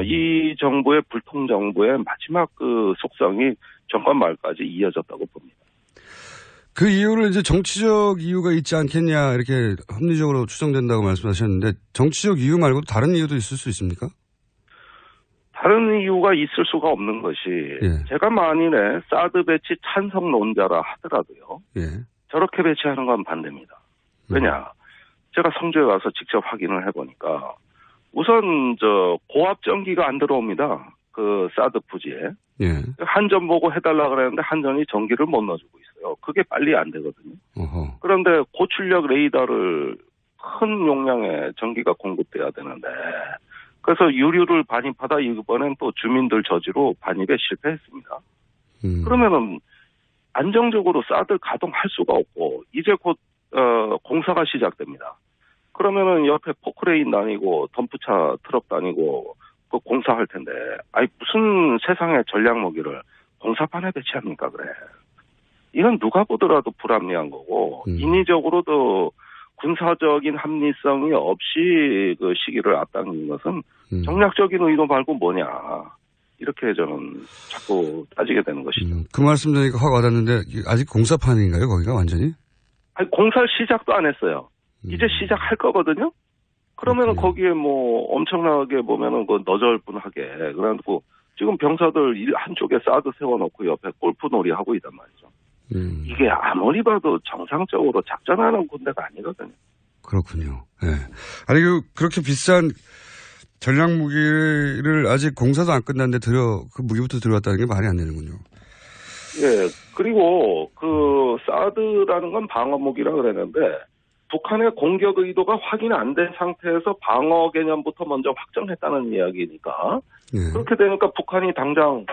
이 정부의 불통정부의 마지막 그 속성이 정권 말까지 이어졌다고 봅니다.
그 이유를 이제 정치적 이유가 있지 않겠냐 이렇게 합리적으로 추정된다고 말씀하셨는데 정치적 이유 말고도 다른 이유도 있을 수 있습니까?
다른 이유가 있을 수가 없는 것이 제가 만일에 사드 배치 찬성론자라 하더라도요. 저렇게 배치하는 건 반대입니다. 왜냐? 제가 성주에 가서 직접 확인을 해보니까 우선 고압 전기가 안 들어옵니다. 그 사드 부지에. 한전 보고 해달라 그랬는데 한전이 전기를 못 넣어주고 있어요. 그게 빨리 안 되거든요. 그런데 고출력 레이더를 큰 용량의 전기가 공급돼야 되는데 그래서 유류를 반입하다 이번엔 또 주민들 저지로 반입에 실패했습니다. 그러면은 안정적으로 사드 가동할 수가 없고 이제 곧 공사가 시작됩니다. 그러면은 옆에 포크레인 다니고 덤프차 트럭 다니고 그 공사할 텐데 아니 무슨 세상에 전략 무기를 공사판에 배치합니까 그래. 이건 누가 보더라도 불합리한 거고 인위적으로도 군사적인 합리성이 없이 그 시기를 앞당기는 것은 정략적인 의도 말고 뭐냐. 이렇게 저는 자꾸 따지게 되는 것이죠.
그 말씀 드리니까 확 와닿는데 아직 공사판인가요 거기가 완전히?
아니 공사 시작도 안 했어요. 이제 시작할 거거든요. 그러면은 거기에 뭐 엄청나게 보면은 그 너절분하게 그래가지고 지금 병사들 한쪽에 사드 세워놓고 옆에 골프놀이 하고 있단 말이죠. 이게 아무리 봐도 정상적으로 작전하는 군대가 아니거든요.
그렇군요. 예. 아니 그렇게 비싼 전략 무기를 아직 공사도 안 끝났는데 그 무기부터 들어왔다는 게 말이 안 되는군요.
예. 그리고 그 사드라는 건 방어 무기라 그랬는데 북한의 공격 의도가 확인 안 된 상태에서 방어 개념부터 먼저 확정했다는 이야기니까 그렇게 되니까 북한이 당장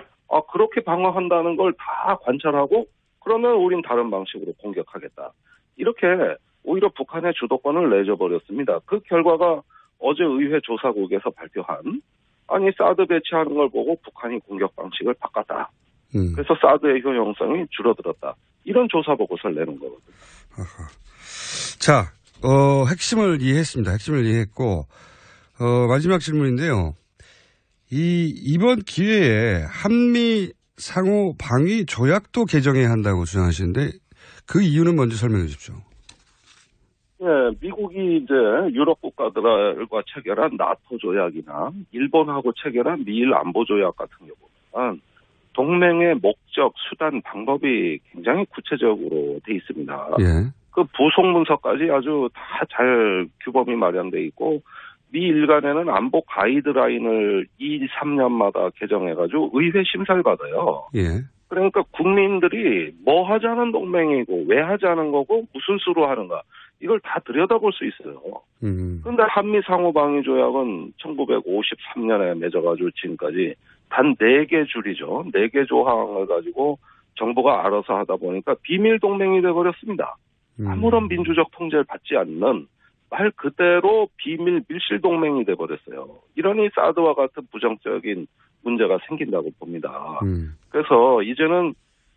그렇게 방어한다는 걸 다 관찰하고 그러면 우린 다른 방식으로 공격하겠다. 이렇게 오히려 북한의 주도권을 내줘버렸습니다. 그 결과가 어제 의회 조사국에서 발표한 아니 사드 배치하는 걸 보고 북한이 공격 방식을 바꿨다. 그래서 사드의 효용성이 줄어들었다. 이런 조사 보고서를 내는 거거든요.
자, 핵심을 이해했습니다. 핵심을 이해했고 마지막 질문인데요. 이번 기회에 한미 상호 방위 조약도 개정해야 한다고 주장하시는데 그 이유는 먼저 설명해 주십시오.
네, 미국이 이제 유럽 국가들과 체결한 나토 조약이나 일본하고 체결한 미일 안보 조약 같은 경우는 동맹의 목적, 수단, 방법이 굉장히 구체적으로 돼 있습니다.
예.
그 부속 문서까지 아주 다 잘 규범이 마련돼 있고 미일 간에는 안보 가이드라인을 2, 3년마다 개정해가지고 의회 심사를 받아요.
예.
그러니까 국민들이 뭐 하자는 동맹이고 왜 하자는 거고 무슨 수로 하는가 이걸 다 들여다볼 수 있어요. 그런데 한미 상호방위 조약은 1953년에 맺어가지고 지금까지 단 4개 줄이죠. 4개 조항을 가지고 정부가 알아서 하다 보니까 비밀 동맹이 돼버렸습니다. 아무런 민주적 통제를 받지 않는 말 그대로 비밀 밀실 동맹이 돼버렸어요. 이러니 사드와 같은 부정적인 문제가 생긴다고 봅니다. 그래서 이제는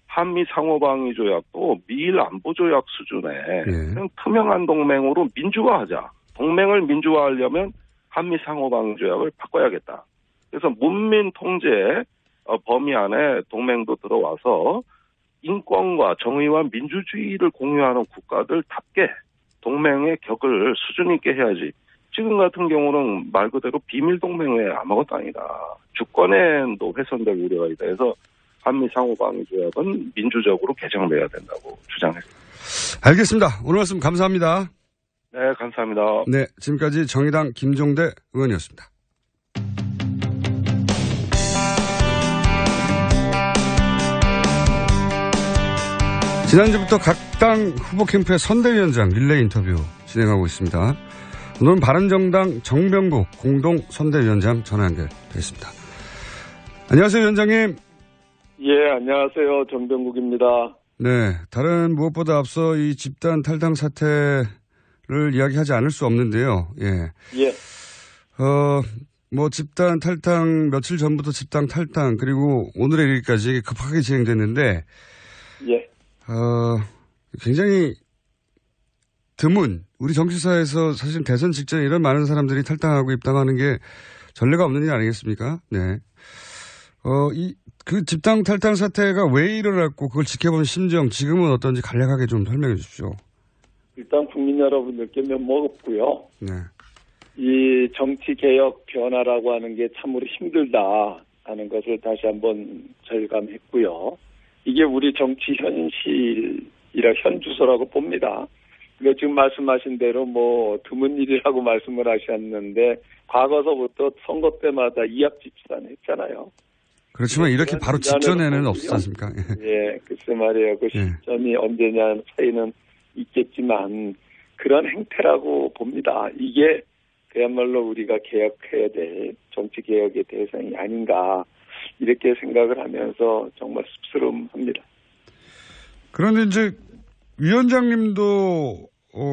한미 상호방위 조약도 미일 안보 조약 수준의 그냥 투명한 동맹으로 민주화하자. 동맹을 민주화하려면 한미 상호방위 조약을 바꿔야겠다. 그래서 문민 통제 범위 안에 동맹도 들어와서 인권과 정의와 민주주의를 공유하는 국가들답게 동맹의 격을 수준 있게 해야지. 지금 같은 경우는 말 그대로 비밀 동맹 외에 아무것도 아니다. 주권에도 훼손될 우려가 있다 해서 한미 상호방위 조약은 민주적으로 개정돼야 된다고 주장했습니다.
알겠습니다. 오늘 말씀 감사합니다.
네, 감사합니다.
네, 지금까지 정의당 김종대 의원이었습니다. 지난주부터 각 당 후보 캠프의 선대위원장 릴레이 인터뷰 진행하고 있습니다. 오늘은 바른정당 정병국 공동 선대위원장 전화 연결되어 있습니다. 안녕하세요, 위원장님.
예, 안녕하세요. 정병국입니다.
네, 다른 무엇보다 앞서 이 집단 탈당 사태를 이야기하지 않을 수 없는데요. 예.
예.
뭐 집단 탈당 며칠 전부터 집단 탈당 그리고 오늘에 이르기까지 급하게 진행됐는데
예.
굉장히 드문 우리 정치사에서 사실 대선 직전에 이런 많은 사람들이 탈당하고 입당하는 게 전례가 없는 일 아니겠습니까? 네. 그 집단 탈당 사태가 왜 일어났고 그걸 지켜본 심정 지금은 어떤지 간략하게 좀 설명해 주십시오.
일단 국민 여러분들께 면목없고요.
네.
이 정치개혁 변화라고 하는 게 참으로 힘들다 하는 것을 다시 한번 절감했고요. 이게 우리 정치 현실이라 현주소라고 봅니다. 그러니까 지금 말씀하신 대로 뭐 드문 일이라고 말씀을 하셨는데 과거서부터 선거 때마다 이합집산 했잖아요.
그렇지만 이렇게 바로 직전에는 없었지 않습니까?
예, 글쎄 말이에요. 그 시점이 언제냐 차이는 있겠지만 그런 행태라고 봅니다. 이게 그야말로 우리가 개혁해야 될 정치개혁의 대상이 아닌가 이렇게 생각을 하면서 정말 씁쓸합니다.
그런데 이제 위원장님도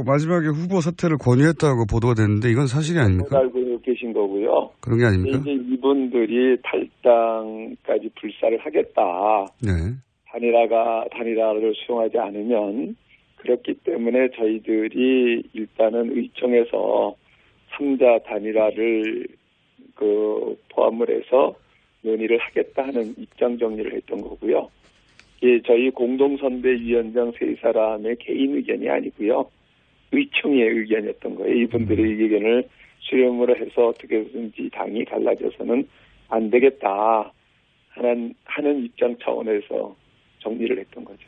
마지막에 후보 사퇴를 권유했다고 보도가 됐는데 이건 사실이 아닙니까?
알고 계신 거고요.
그런 게 아닙니까?
이제 이분들이 탈당까지 불사를 하겠다.
네.
단일화를 수용하지 않으면 그렇기 때문에 저희들이 일단은 의총에서 3자 단일화를 포함을 해서 논의를 하겠다 하는 입장 정리를 했던 거고요. 예, 저희 공동선대위원장 세 사람의 개인 의견이 아니고요. 의총의 의견이었던 거예요. 이분들의 의견을 수렴으로 해서 어떻게든지 당이 갈라져서는 안 되겠다 하는 입장 차원에서 정리를 했던 거죠.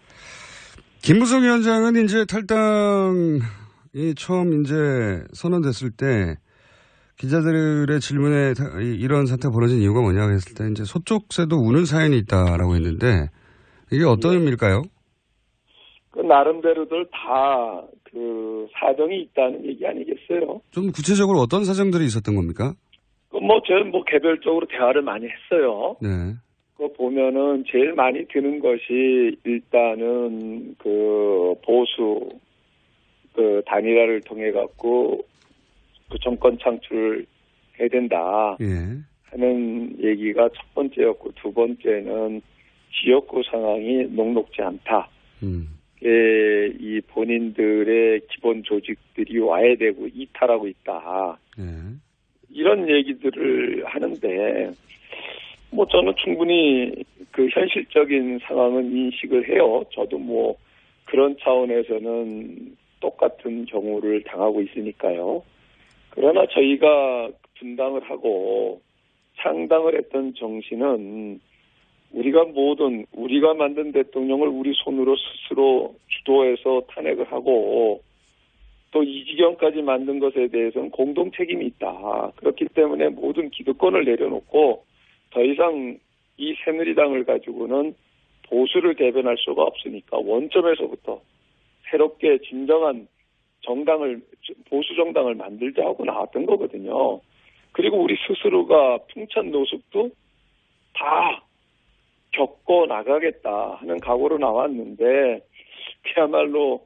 김무성 위원장은 이제 탈당이 처음 이제 선언됐을 때 기자들의 질문에 이런 사태 벌어진 이유가 뭐냐고 했을 때 이제 소쪽새도 우는 사연이 있다라고 했는데 이게 어떤 의미일까요?
그 나름대로들 다 그 사정이 있다는 얘기 아니겠어요?
좀 구체적으로 어떤 사정들이 있었던 겁니까?
저는 개별적으로 대화를 많이 했어요.
네.
그거 보면은 제일 많이 드는 것이 일단은 그 보수 그 단일화를 통해 갖고 그 정권 창출을 해야 된다 하는 얘기가 첫 번째였고, 두 번째는 지역구 상황이 녹록지 않다. 이 본인들의 기본 조직들이 와해되고 이탈하고 있다. 이런 얘기들을 하는데, 뭐 저는 충분히 그 현실적인 상황은 인식을 해요. 저도 뭐 그런 차원에서는 똑같은 경우를 당하고 있으니까요. 그러나 저희가 분당을 하고 창당을 했던 정신은 우리가 만든 대통령을 우리 손으로 스스로 주도해서 탄핵을 하고 또 이 지경까지 만든 것에 대해서는 공동 책임이 있다. 그렇기 때문에 모든 기득권을 내려놓고 더 이상 이 새누리당을 가지고는 보수를 대변할 수가 없으니까 원점에서부터 새롭게 진정한 보수 정당을 만들자 하고 나왔던 거거든요. 그리고 우리 스스로가 풍찬 노숙도 다 겪고 나가겠다 하는 각오로 나왔는데, 그야말로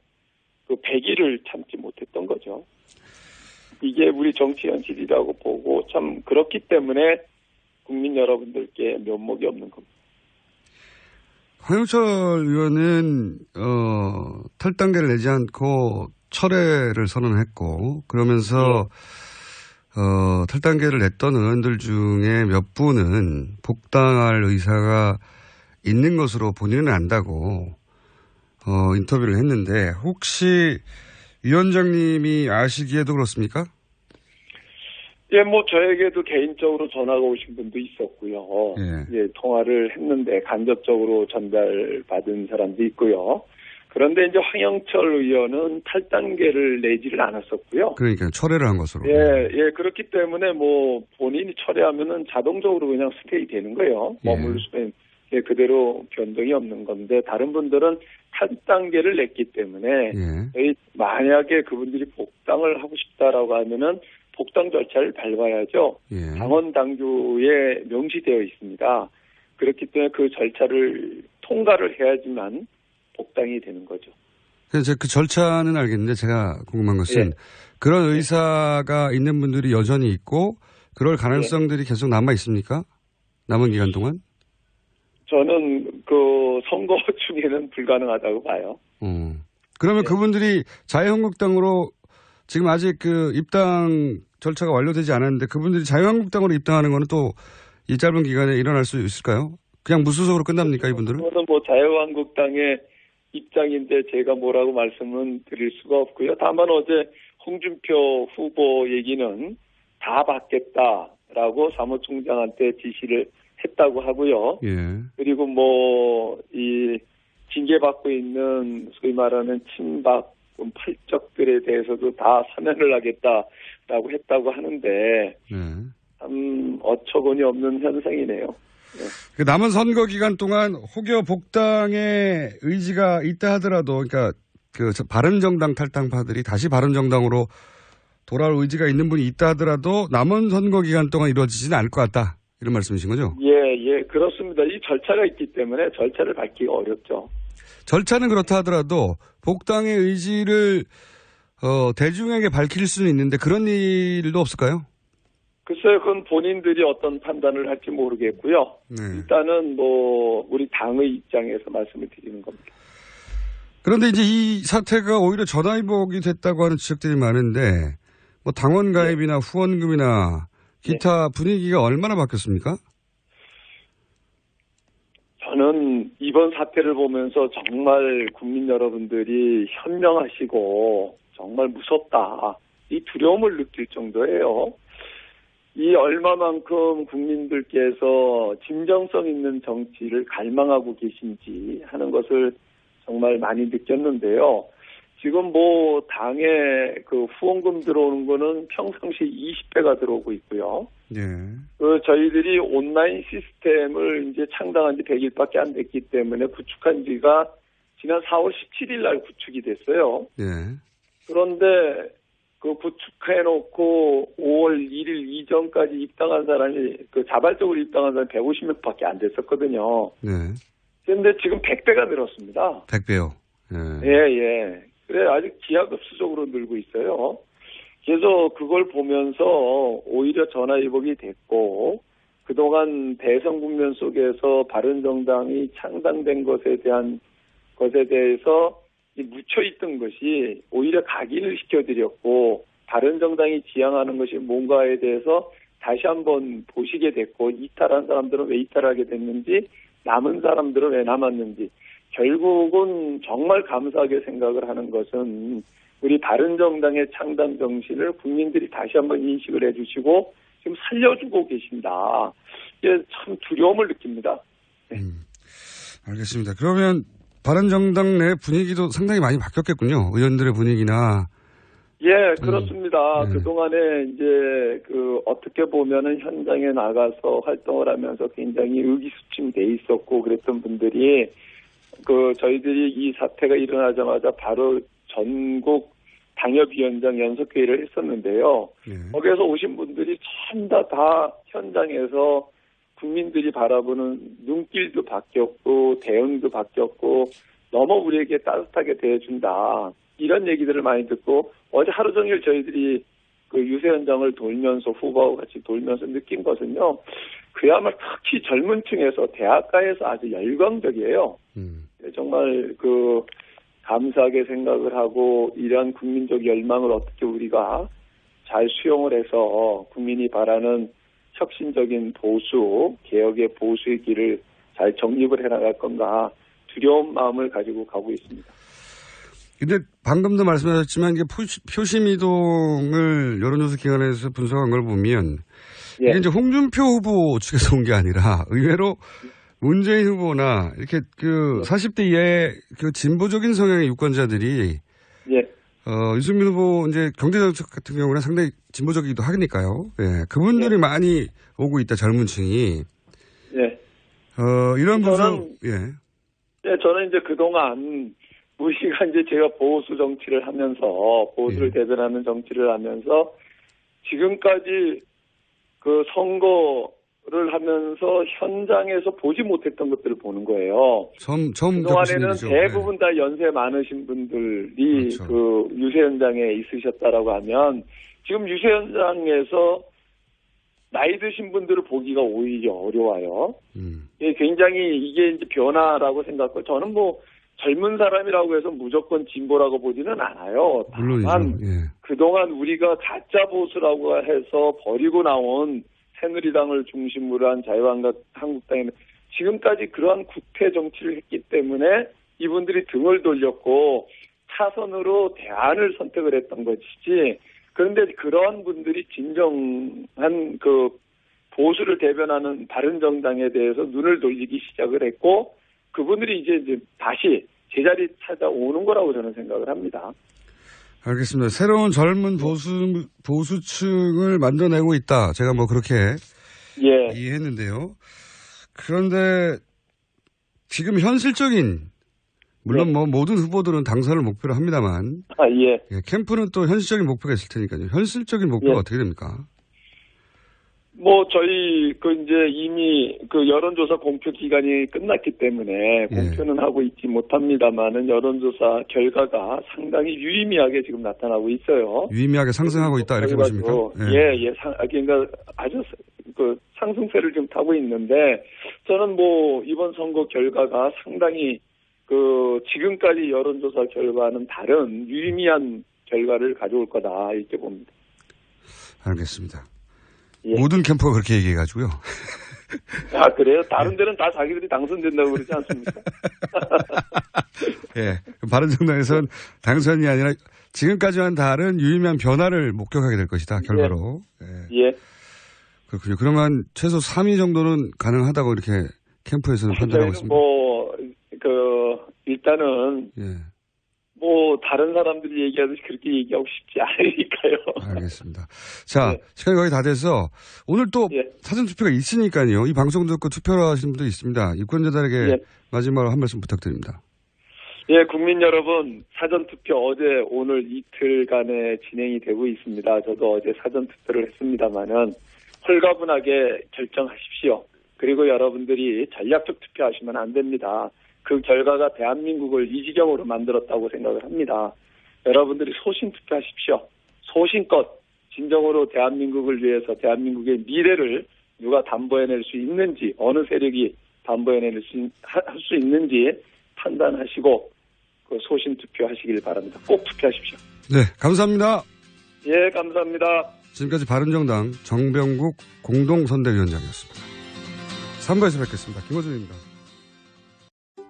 그 100일을 참지 못했던 거죠. 이게 우리 정치 현실이라고 보고, 참 그렇기 때문에 국민 여러분들께 면목이 없는 겁니다.
황영철 의원은 탈당계를 내지 않고 철회를 선언했고, 그러면서 탈당계를 냈던 의원들 중에 몇 분은 복당할 의사가 있는 것으로 본인은 안다고 인터뷰를 했는데, 혹시 위원장님이 아시기에도 그렇습니까?
예, 뭐 저에게도 개인적으로 전화가 오신 분도 있었고요. 예, 통화를 했는데 간접적으로 전달받은 사람도 있고요. 그런데 이제 황영철 의원은 탈당계를 내지를 않았었고요.
그러니까 철회를 한 것으로.
예, 그렇기 때문에 뭐 본인이 철회하면은 자동적으로 그냥 스테이 되는 거예요. 머물 수는 그대로 변동이 없는 건데, 다른 분들은 탈당계를 냈기 때문에 만약에 그분들이 복당을 하고 싶다라고 하면은 복당 절차를 밟아야죠. 당원 당규에 명시되어 있습니다. 그렇기 때문에 그 절차를 통과를 해야지만 복당이 되는 거죠.
그래서 그 절차는 알겠는데, 제가 궁금한 것은 그런 의사가 있는 분들이 여전히 있고 그럴 가능성들이 계속 남아 있습니까? 남은 기간 동안?
저는 그 선거 중에는 불가능하다고 봐요.
그러면 그분들이 자유한국당으로 지금 아직 그 입당 절차가 완료되지 않았는데, 그분들이 자유한국당으로 입당하는 거는 또 이 짧은 기간에 일어날 수 있을까요? 그냥 무소속으로 끝납니까, 이분들은?
저는 뭐 자유한국당의 입장인데 제가 뭐라고 말씀은 드릴 수가 없고요. 다만 어제 홍준표 후보 얘기는 다 받겠다라고 사무총장한테 지시를 했다고 하고요. 그리고 뭐 이 징계받고 있는 소위 말하는 친박 팔적들에 대해서도 다 사면을 하겠다라고 했다고 하는데 참 어처구니 없는 현상이네요.
그 남은 선거 기간 동안 혹여 복당의 의지가 있다 하더라도, 그러니까 그 바른정당 탈당파들이 다시 바른정당으로 돌아올 의지가 있는 분이 있다 하더라도 남은 선거 기간 동안 이루어지지는 않을 것 같다, 이런 말씀이신 거죠?
예, 그렇습니다. 이 절차가 있기 때문에 절차를 밟기가 어렵죠.
절차는 그렇다 하더라도 복당의 의지를 대중에게 밝힐 수는 있는데 그런 일도 없을까요?
글쎄요, 그건 본인들이 어떤 판단을 할지 모르겠고요. 일단은 뭐 우리 당의 입장에서 말씀을 드리는 겁니다.
그런데 이제 이 사태가 오히려 전화위복이 됐다고 하는 지적들이 많은데, 뭐 당원 가입이나 후원금이나 기타 분위기가 얼마나 바뀌었습니까?
저는 이번 사태를 보면서 정말 국민 여러분들이 현명하시고 정말 무섭다, 이 두려움을 느낄 정도예요. 이 얼마만큼 국민들께서 진정성 있는 정치를 갈망하고 계신지 하는 것을 정말 많이 느꼈는데요. 지금 뭐 당에 그 후원금 들어오는 거는 평상시 20배가 들어오고 있고요. 그 저희들이 온라인 시스템을 이제 창당한 지 100일밖에 안 됐기 때문에 구축한 지가 지난 4월 17일 날 구축이 됐어요. 그런데 그 구축해놓고 5월 1일 이전까지 입당한 사람이, 그 자발적으로 입당한 사람이 150명밖에 안 됐었거든요. 그런데 지금 100배가 늘었습니다.
100배요?
예. 그래 아직 기하급수적으로 늘고 있어요. 그래서 그걸 보면서 오히려 전화위복이 됐고 그동안 대선 국면 속에서 바른정당이 창당된 것에 대해서 묻혀있던 것이 오히려 각인을 시켜드렸고 바른정당이 지향하는 것이 뭔가에 대해서 다시 한번 보시게 됐고 이탈한 사람들은 왜 이탈하게 됐는지 남은 사람들은 왜 남았는지 결국은 정말 감사하게 생각을 하는 것은 우리 바른정당의 창당 정신을 국민들이 다시 한번 인식을 해주시고 지금 살려주고 계신다. 이게 참 두려움을 느낍니다. 네.
알겠습니다. 그러면 바른정당 내 분위기도 상당히 많이 바뀌었겠군요. 의원들의 분위기나.
예, 그렇습니다.
네.
그동안에 이제 어떻게 보면은 현장에 나가서 활동을 하면서 굉장히 의기소침돼 있었고 그랬던 분들이 저희들이 이 사태가 일어나자마자 바로 전국 당협위원장 연석회의를 했었는데요. 거기에서 오신 분들이 전부 다 현장에서 국민들이 바라보는 눈길도 바뀌었고 대응도 바뀌었고 너무 우리에게 따뜻하게 대해준다. 이런 얘기들을 많이 듣고 어제 하루 종일 저희들이 유세 현장을 돌면서 후보하고 같이 돌면서 느낀 것은요. 그야말로 특히 젊은 층에서 대학가에서 아주 열광적이에요. 정말 감사하게 생각을 하고 이러한 국민적 열망을 어떻게 우리가 잘 수용을 해서 국민이 바라는 혁신적인 보수, 개혁의 보수의 길을 잘 정립을 해나갈 건가 두려운 마음을 가지고 가고 있습니다.
근데 방금도 말씀하셨지만 이게 표심이동을 여론조사 기관에서 분석한 걸 보면
예.
이게 이제 홍준표 후보 측에서 온 게 아니라 의외로 문재인 후보나 이렇게 40대 이하의 진보적인 성향의 유권자들이
예.
유승민 후보 이제 경제정책 같은 경우는 상당히 진보적이기도 하니까요. 예. 그분들이 많이 오고 있다, 젊은 층이.
예.
이런 분석,
예, 저는 이제 그동안 우리가 이제 제가 보수 정치를 하면서, 보수를 대변하는 정치를 하면서, 지금까지 선거를 하면서 현장에서 보지 못했던 것들을 보는 거예요. 그동안에는 대부분 다 연세 많으신 분들이 그렇죠. 유세 현장에 있으셨다라고 하면, 지금 유세 현장에서 나이 드신 분들을 보기가 오히려 어려워요. 굉장히 이게 이제 변화라고 생각하고 저는 젊은 사람이라고 해서 무조건 진보라고 보지는 않아요. 다만 그동안 우리가 가짜 보수라고 해서 버리고 나온 새누리당을 중심으로 한 자유한국당에는 지금까지 그러한 구태 정치를 했기 때문에 이분들이 등을 돌렸고 차선으로 대안을 선택을 했던 것이지. 그런데 그러한 분들이 진정한 보수를 대변하는 바른정당에 대해서 눈을 돌리기 시작을 했고 그분들이 이제 다시 제자리 찾아오는 거라고 저는 생각을 합니다.
알겠습니다. 새로운 젊은 보수층을 만들어내고 있다. 제가 그렇게 이해했는데요. 그런데 지금 현실적인 물론 모든 후보들은 당선을 목표로 합니다만 캠프는 또 현실적인 목표가 있을 테니까요. 현실적인 목표가 어떻게 됩니까?
저희 이제 이미 여론조사 공표 기간이 끝났기 때문에 공표는 하고 있지 못합니다만은 여론조사 결과가 상당히 유의미하게 지금 나타나고 있어요.
유의미하게 상승하고 있다 이렇게 보십니까?
그러니까 아주 상승세를 지금 타고 있는데 저는 이번 선거 결과가 상당히 지금까지 여론조사 결과는 다른 유의미한 결과를 가져올 거다 이렇게 봅니다.
알겠습니다. 모든 캠프가 그렇게 얘기해가지고요.
아, 그래요? 다른 데는 다 자기들이 당선된다고 그러지 않습니까?
바른정당에서는 당선이 아니라 지금까지와는 다른 유의미한 변화를 목격하게 될 것이다, 결과로. 그렇군요. 그러면 최소 3위 정도는 가능하다고 이렇게 캠프에서는 판단하고 있습니다.
일단은 다른 사람들이 얘기하듯이 그렇게 얘기하고 싶지 않으니까요.
알겠습니다. 자, 시간이 거의 다 돼서 오늘 또 사전투표가 있으니까요. 이 방송 듣고 투표를 하시는 분도 있습니다. 유권자들에게 마지막으로 한 말씀 부탁드립니다.
국민 여러분, 사전투표 어제 오늘 이틀간에 진행이 되고 있습니다. 저도 어제 사전투표를 했습니다마는 홀가분하게 결정하십시오. 그리고 여러분들이 전략적 투표하시면 안 됩니다. 그 결과가 대한민국을 이 지경으로 만들었다고 생각을 합니다. 여러분들이 소신 투표하십시오. 소신껏 진정으로 대한민국을 위해서 대한민국의 미래를 누가 담보해낼 수 있는지, 어느 세력이 담보해낼 할 수 있는지 판단하시고 그 소신 투표하시길 바랍니다. 꼭 투표하십시오.
네, 감사합니다.
예, 감사합니다.
지금까지 바른정당 정병국 공동선대위원장이었습니다. 3부에서 뵙겠습니다. 김호준입니다.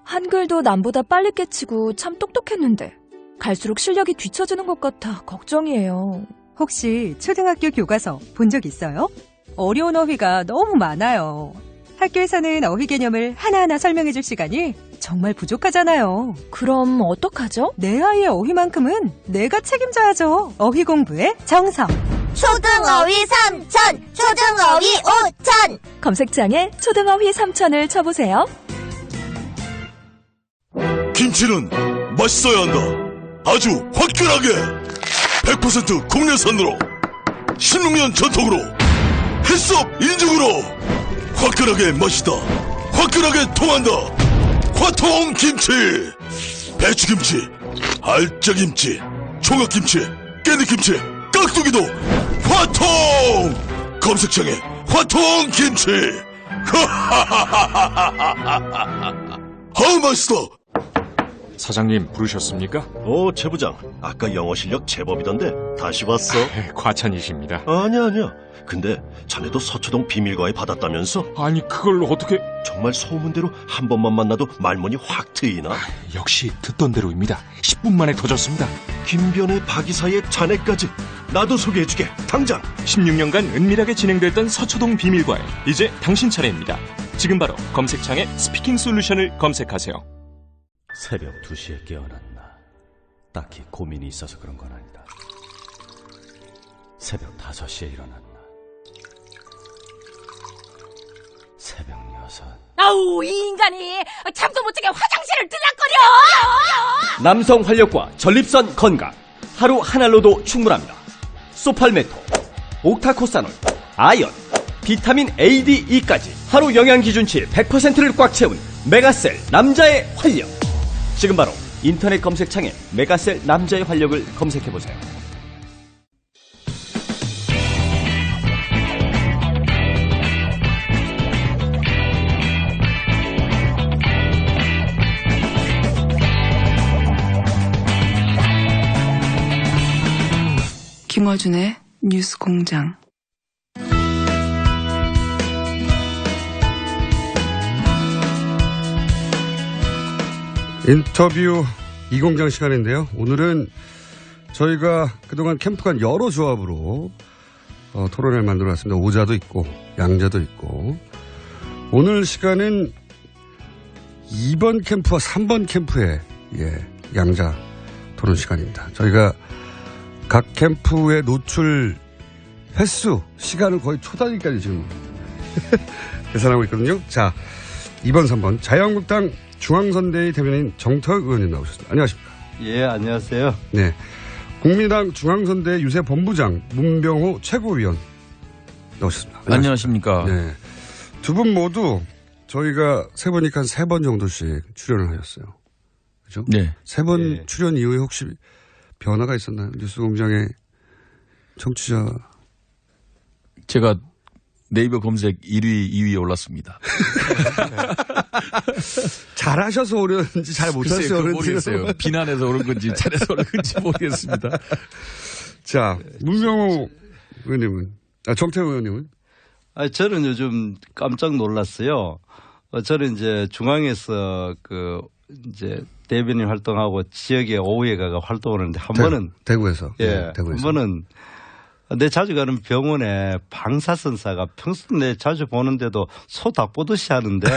한글도 남보다 빨리 깨치고 참 똑똑했는데 갈수록 실력이 뒤처지는 것 같아 걱정이에요.
혹시 초등학교 교과서 본 적 있어요? 어려운 어휘가 너무 많아요. 학교에서는 어휘 개념을 하나하나 설명해 줄 시간이 정말 부족하잖아요.
그럼 어떡하죠?
내 아이의 어휘만큼은 내가 책임져야죠. 어휘 공부의 정성.
초등어휘 3천, 초등어휘 5천.
검색창에 초등어휘 3천을 쳐보세요.
김치는 맛있어야 한다. 아주 화끈하게 100% 국내산으로 16년 전통으로 햇섭 인증으로 화끈하게 맛있다. 화끈하게 통한다. 화통김치. 배추김치, 알짜김치, 총각김치, 깻잎김치, 깍두기도 화통. 검색창에 화통김치. 아우 맛있어.
사장님 부르셨습니까?
최 부장. 아까 영어 실력 제법이던데 다시 봤어?
과찬이십니다.
아니야. 근데 자네도 서초동 비밀과에 받았다면서?
아니 그걸 어떻게...
정말 소문대로 한 번만 만나도 말문이 확 트이나?
역시 듣던 대로입니다. 10분 만에 터졌습니다.
김변의 박이사의 자네까지. 나도 소개해주게. 당장.
16년간 은밀하게 진행됐던 서초동 비밀과에 이제 당신 차례입니다. 지금 바로 검색창에 스피킹 솔루션을 검색하세요.
새벽 2시에 깨어났나. 딱히 고민이 있어서 그런 건 아니다. 새벽 5시에 일어났나. 새벽 6.
아우, 이 인간이 잠도 못 자게 화장실을 들락거려.
남성 활력과 전립선 건강. 하루 한 알로도 충분합니다. 소팔메토, 옥타코사놀, 아연, 비타민 A, D, E까지 하루 영양 기준치 100%를 꽉 채운 메가셀 남자의 활력. 지금 바로 인터넷 검색창에 메가셀 남자의 활력을 검색해보세요.
김어준의 뉴스공장.
인터뷰 이공장 시간인데요. 오늘은 저희가 그동안 캠프간 여러 조합으로 토론회를 만들어놨습니다. 오자도 있고 양자도 있고. 오늘 시간은 2번 캠프와 3번 캠프의 양자 토론 시간입니다. 저희가 각 캠프의 노출 횟수, 시간을 거의 초단위까지 지금 계산하고 있거든요. 자, 2번, 3번 자유한국당 중앙선대위 대변인 정태욱 의원님 나오셨습니다. 안녕하십니까?
예, 안녕하세요.
네, 국민의당 중앙선대위 유세 본부장 문병호 최고위원 나오셨습니다.
안녕하십니까?
네, 두 분 모두 저희가 세 번이니까 한 3번 정도씩 출연을 하셨어요. 그죠?
네.
3번 출연 이후에 혹시 변화가 있었나요? 뉴스공장의 청취자.
제가 네이버 검색 1위, 2위에 올랐습니다.
잘하셔서 오르는지 잘 못하셔서 오르는지
모르겠어요. 비난해서 오른 건지 잘해서 오른 건지 모르겠습니다.
자, 문병호 의원님은, 정태욱 의원님은?
저는 요즘 깜짝 놀랐어요. 저는 이제 중앙에서 이제 대변인 활동하고 지역에 오후에 가가 활동을 하는데 한 번은
대구에서.
예,
대구에서.
한 번은 내 자주 가는 병원에 방사선사가 평소 내 자주 보는데도 소 닭 보듯이 하는데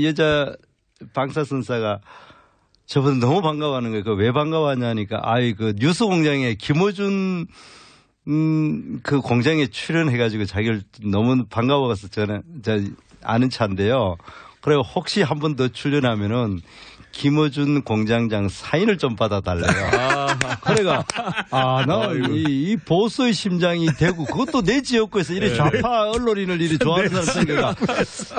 여자 방사선사가 저번에 너무 반가워하는 거예요. 왜 반가워하냐니까 뉴스공장에 김어준 그 공장에 출연해가지고 자기를 너무 반가워서 저는 아는 차인데요. 그리고 혹시 한 번 더 출연하면은 김어준 공장장 사인을 좀 받아달래요. 그래가 이 보수의 심장이 되고 그것도 내 지역구에서 이래 좌파 언론인을 이리 좋아하는 사람 생각가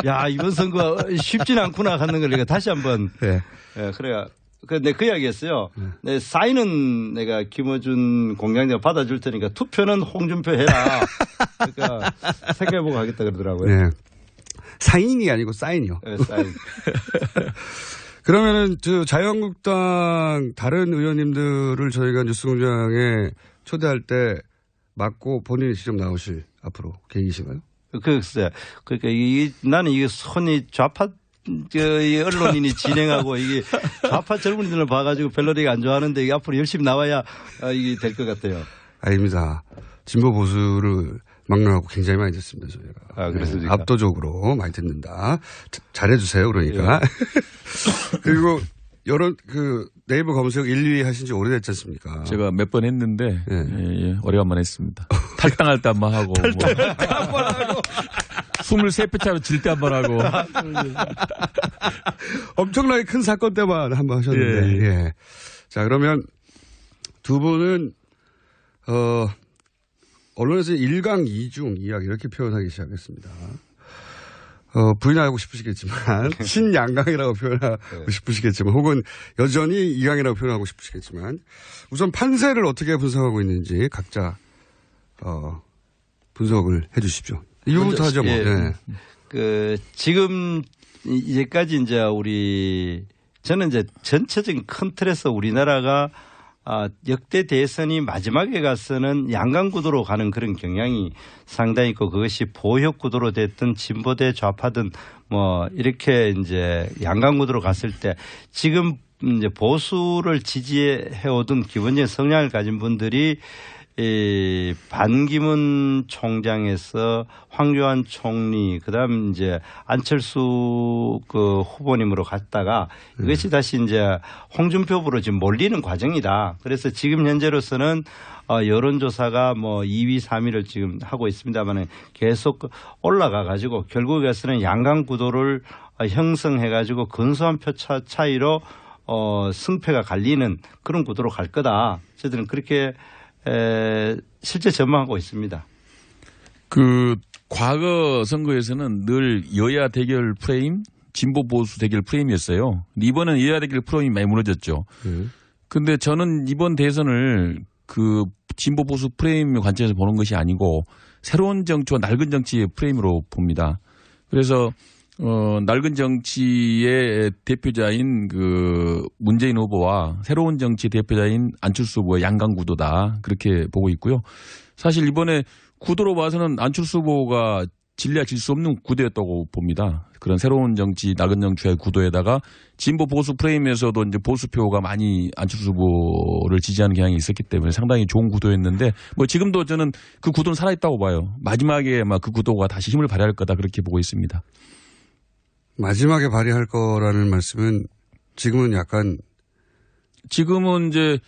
야 이번 선거 쉽진 않구나 하는 걸 내가 다시 한번 그래가 그 이야기했어요. 내 사인은 내가 김어준 공장장 받아줄 테니까 투표는 홍준표 해라. 그러니까 생각해보고 하겠다 그러더라고요.
네. 사인이 아니고 사인이요.
네, 사인.
그러면은 자유한국당 다른 의원님들을 저희가 뉴스공장에 초대할 때 맞고 본인이 직접 나오실 앞으로 계획이신가요?
글쎄, 그러니까 나는 이게 손이 좌파 이 언론인이 진행하고 이게 좌파 젊은이들을 봐가지고 별로 안 좋아하는데 이게 앞으로 열심히 나와야 이게 될 것 같아요.
아닙니다. 진보 보수를 막론하고 굉장히 많이 듣습니다, 저희가.
그렇습니까?
네, 압도적으로 많이 듣는다. 잘해주세요, 그러니까. 네. 그리고 네이버 검색 1, 2위 하신 지 오래됐지 않습니까?
제가 몇 번 했는데, 예, 오래간만에 했습니다. 탈당할 때 한 번 하고. 탈당할 때 한 번 하고. 23표 차로 질 때 한 번 하고.
엄청나게 큰 사건 때만 한 번 하셨는데. 예. 자, 그러면 두 분은, 언론에서 1강 2중 이야기 이렇게 표현하기 시작했습니다. 부인하고 싶으시겠지만, 신양강이라고 표현하고 싶으시겠지만, 혹은 여전히 이강이라고 표현하고 싶으시겠지만, 우선 판세를 어떻게 분석하고 있는지 각자, 분석을 해 주십시오. 이거부터 하죠, 뭐.
예. 지금, 이제까지 저는 이제 전체적인 큰 틀에서 우리나라가 역대 대선이 마지막에 가서는 양강구도로 가는 그런 경향이 상당히 있고 그것이 보역 구도로 됐든 진보대 좌파든 뭐 이렇게 이제 양강구도로 갔을 때 지금 이제 보수를 지지해 오던 기본적인 성향을 가진 분들이 반기문 총장에서 황교안 총리, 그다음 이제 안철수 후보님으로 갔다가 이것이 다시 이제 홍준표 후보로 지금 몰리는 과정이다. 그래서 지금 현재로서는 여론조사가 뭐 2위, 3위를 지금 하고 있습니다만 계속 올라가 가지고 결국에서는 양강 구도를 형성해 가지고 근소한 표 차이로 승패가 갈리는 그런 구도로 갈 거다. 저희들은 그렇게 실제 전망하고 있습니다.
과거 선거에서는 늘 여야 대결 프레임, 진보 보수 대결 프레임이었어요. 이번은 여야 대결 프레임이 많이 무너졌죠. 근데 저는 이번 대선을 진보 보수 프레임 관점에서 보는 것이 아니고 새로운 정치와 낡은 정치의 프레임으로 봅니다. 그래서 낡은 정치의 대표자인 문재인 후보와 새로운 정치의 대표자인 안철수 후보의 양강구도다. 그렇게 보고 있고요. 사실 이번에 구도로 봐서는 안철수 후보가 질려야 질 수 없는 구도였다고 봅니다. 그런 새로운 정치, 낡은 정치의 구도에다가 진보 보수 프레임에서도 이제 보수표가 많이 안철수 후보를 지지하는 경향이 있었기 때문에 상당히 좋은 구도였는데 뭐 지금도 저는 그 구도는 살아있다고 봐요. 마지막에 그 구도가 다시 힘을 발휘할 거다. 그렇게 보고 있습니다.
마지막에 발휘할 거라는 말씀은 지금은
이제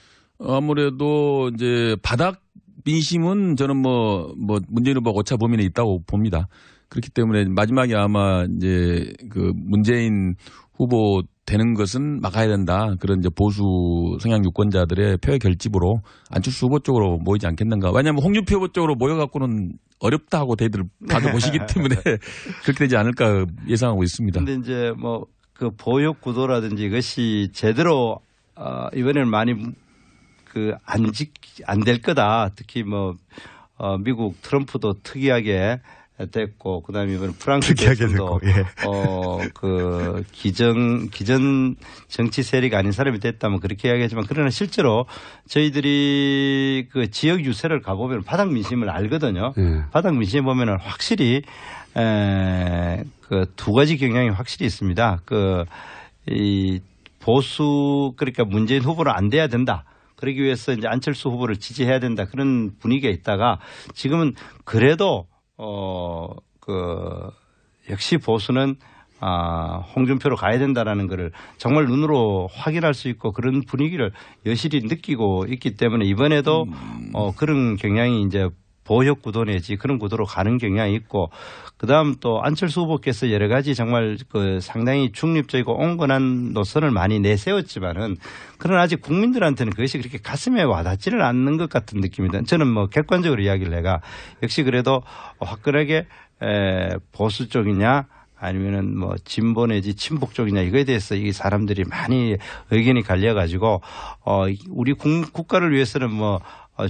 아무래도 이제 바닥 민심은 저는 문재인 후보가 오차 범위에 있다고 봅니다. 그렇기 때문에 마지막에 아마 이제 문재인 후보 되는 것은 막아야 된다. 그런 이제 보수 성향 유권자들의 표의 결집으로 안철수 후보 쪽으로 모이지 않겠는가. 왜냐하면 홍준표 후보 쪽으로 모여갖고는 어렵다 하고 대들 다들 보시기 때문에 그렇게 되지 않을까 예상하고 있습니다.
그런데 이제 보역 구도라든지 이것이 제대로 이번에는 많이 안 될 거다. 특히 미국 트럼프도 특이하게 됐고, 그 다음에 이번 프랑스 대통령도 기존 정치 세력이 아닌 사람이 됐다면 그렇게 이야기하지만 그러나 실제로 저희들이 지역 유세를 가보면 바닥 민심을 알거든요. 바닥 민심에 보면은 확실히 두 가지 경향이 확실히 있습니다. 이 보수 그러니까 문재인 후보는 안 돼야 된다. 그러기 위해서 이제 안철수 후보를 지지해야 된다. 그런 분위기가 있다가 지금은 그래도 역시 보수는 홍준표로 가야 된다라는 것을 정말 눈으로 확인할 수 있고 그런 분위기를 여실히 느끼고 있기 때문에 이번에도 그런 경향이 이제 보역 구도 내지 그런 구도로 가는 경향이 있고 그다음 또 안철수 후보께서 여러 가지 정말 상당히 중립적이고 온건한 노선을 많이 내세웠지만은 그러나 아직 국민들한테는 그것이 그렇게 가슴에 와닿지는 않는 것 같은 느낌입니다. 저는 객관적으로 이야기를 해가 역시 그래도 화끈하게 보수 쪽이냐 아니면은 뭐 진보 내지 친북 쪽이냐 이거에 대해서 이 사람들이 많이 의견이 갈려가지고 우리 국가를 위해서는 뭐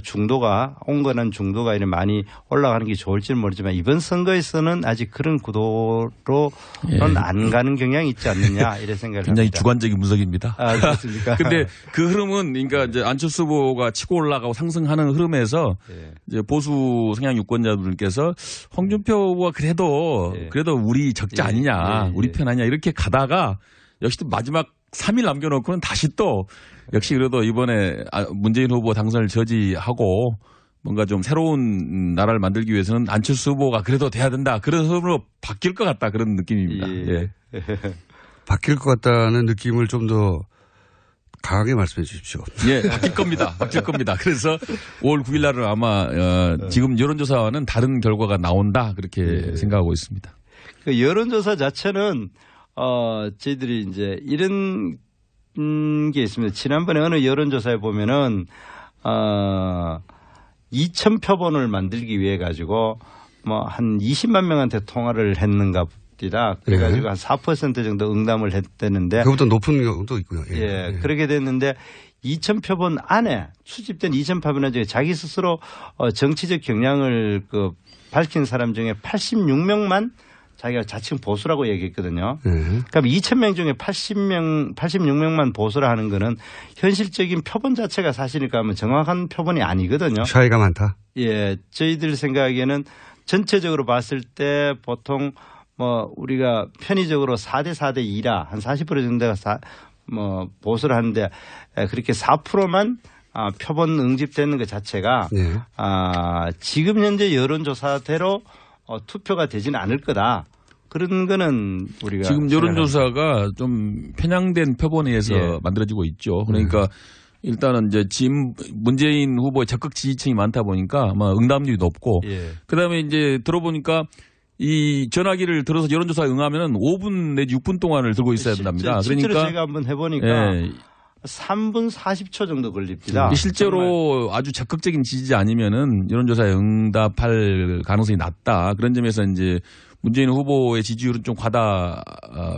중도가 온건한 중도가 이렇게 많이 올라가는 게 좋을지는 모르지만 이번 선거에서는 아직 그런 구도로는 안 가는 경향이 있지 않느냐 이런 생각을
굉장히
합니다.
주관적인 분석입니다.
아, 그렇습니까?
근데 그 흐름은 그러니까 이제 안철수 후보가 치고 올라가고 상승하는 흐름에서 이제 보수 성향 유권자분들께서 홍준표 후보가 그래도 우리 적자 아니냐, 우리 편 아니냐 이렇게 가다가 역시 또 마지막 3일 남겨놓고는 다시 또 역시 그래도 이번에 문재인 후보 당선을 저지하고 뭔가 좀 새로운 나라를 만들기 위해서는 안철수 후보가 그래도 돼야 된다. 그런 흐름으로 바뀔 것 같다. 그런 느낌입니다. 예.
바뀔 것 같다는 느낌을 좀 더 강하게 말씀해 주십시오.
예, 바뀔 겁니다. 바뀔 겁니다. 그래서 5월 9일 날은 아마 지금 여론조사와는 다른 결과가 나온다. 그렇게 생각하고 있습니다.
그 여론조사 자체는 저희들이 이제 이런 게 있습니다. 지난번에 어느 여론조사에 보면은 2,000표본을 만들기 위해 가지고 뭐 한 20만 명한테 통화를 했는가 봅니다. 그래가지고 한 4% 정도 응답을 했다는데
그것보다 높은 경우도 있고요.
예, 그렇게 됐는데 2,000표본 안에 수집된 2,000표본 중에 자기 스스로 정치적 경향을 밝힌 사람 중에 86명만 자기가 자칭 보수라고 얘기했거든요. 그럼 2,000명 중에 86명만 보수라 하는 거는 현실적인 표본 자체가 사실일까 하면 정확한 표본이 아니거든요.
차이가 많다.
예, 저희들 생각에는 전체적으로 봤을 때 보통 뭐 우리가 편의적으로 4대 4대 2라 한 40% 정도가 보수를 하는데 그렇게 4%만 표본 응집되는 것 자체가 지금 현재 여론조사대로 투표가 되지는 않을 거다. 그런 거는 우리가
지금 여론조사가 좀 편향된 표본에 의해서 만들어지고 있죠. 그러니까 일단은 이제 지금 문재인 후보의 적극 지지층이 많다 보니까 아마 응답률이 높고 그다음에 이제 들어보니까 이 전화기를 들어서 여론조사에 응하면은 5분 내지 6분 동안을 들고 있어야 된답니다.
실제로
그러니까
제가 한번 해보니까 3분 40초 정도 걸립니다.
실제로 아주 적극적인 지지자 아니면은 여론조사에 응답할 가능성이 낮다. 그런 점에서 이제 문재인 후보의 지지율은 좀 과다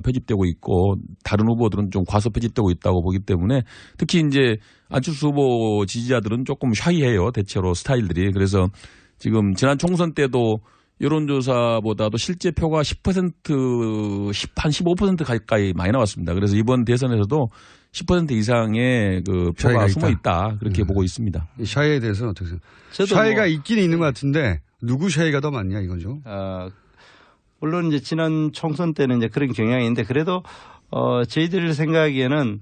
표집되고 있고 다른 후보들은 좀 과소 표집되고 있다고 보기 때문에 특히 이제 안철수 후보 지지자들은 조금 샤이해요. 대체로 스타일들이. 그래서 지금 지난 총선 때도 여론조사보다도 실제 표가 10%, 한 15% 가까이 많이 나왔습니다. 그래서 이번 대선에서도 10% 이상의 그 표가 숨어 있다. 그렇게 보고 있습니다.
이 샤이에 대해서는 어떻게 생각하세요? 샤이가 있긴 있는 것 같은데 누구 샤이가 더 많냐 이거죠?
물론 이제 지난 총선 때는 이제 그런 경향인데 그래도 저희들 생각하기에는